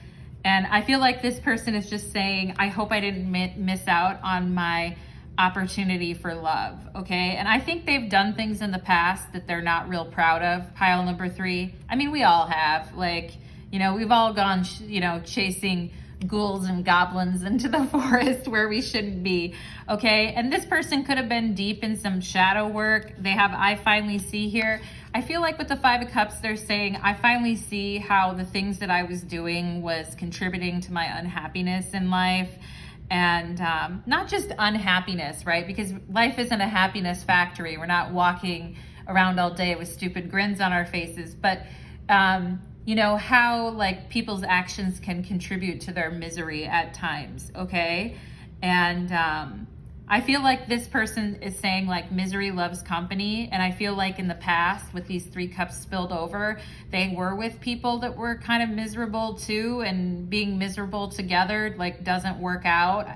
And I feel like this person is just saying, I hope I didn't miss out on my opportunity for love, okay? And I think they've done things in the past that they're not real proud of, pile number 3. I mean, we all have, like, you know, we've all gone, you know, chasing ghouls and goblins into the forest where we shouldn't be, okay? And this person could have been deep in some shadow work. They have I finally see here. I feel like with the 5 of Cups, they're saying, I finally see how the things that I was doing was contributing to my unhappiness in life. And not just unhappiness, right? Because life isn't a happiness factory. We're not walking around all day with stupid grins on our faces. But, you know, how like people's actions can contribute to their misery at times, okay? And I feel like this person is saying like misery loves company. And I feel like in the past with these 3 cups spilled over, they were with people that were kind of miserable too, and being miserable together like doesn't work out.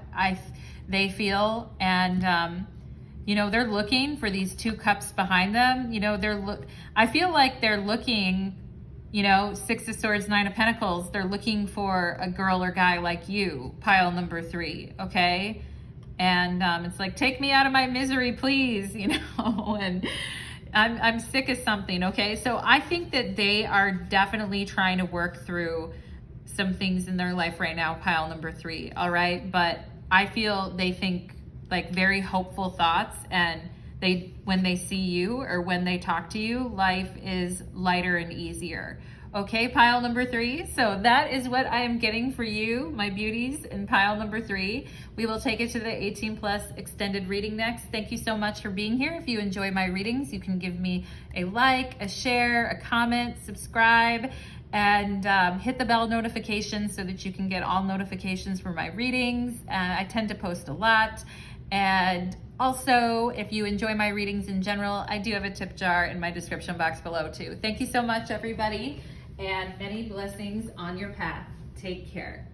They feel, and you know, they're looking for these 2 cups behind them. You know, I feel like they're looking, you know, 6 of Swords, 9 of Pentacles. They're looking for a girl or guy like you, pile number 3, okay? And it's like, take me out of my misery, please, you know, and I'm sick of something, okay? So I think that they are definitely trying to work through some things in their life right now, pile number 3, all right? But I feel they think like very hopeful thoughts, and when they see you or when they talk to you, life is lighter and easier. Okay, pile number 3. So that is what I am getting for you, my beauties, in pile number 3. We will take it to the 18 plus extended reading next. Thank you so much for being here. If you enjoy my readings, you can give me a like, a share, a comment, subscribe, and hit the bell notification so that you can get all notifications for my readings. I tend to post a lot. And also, if you enjoy my readings in general, I do have a tip jar in my description box below too. Thank you so much, everybody, and many blessings on your path. Take care.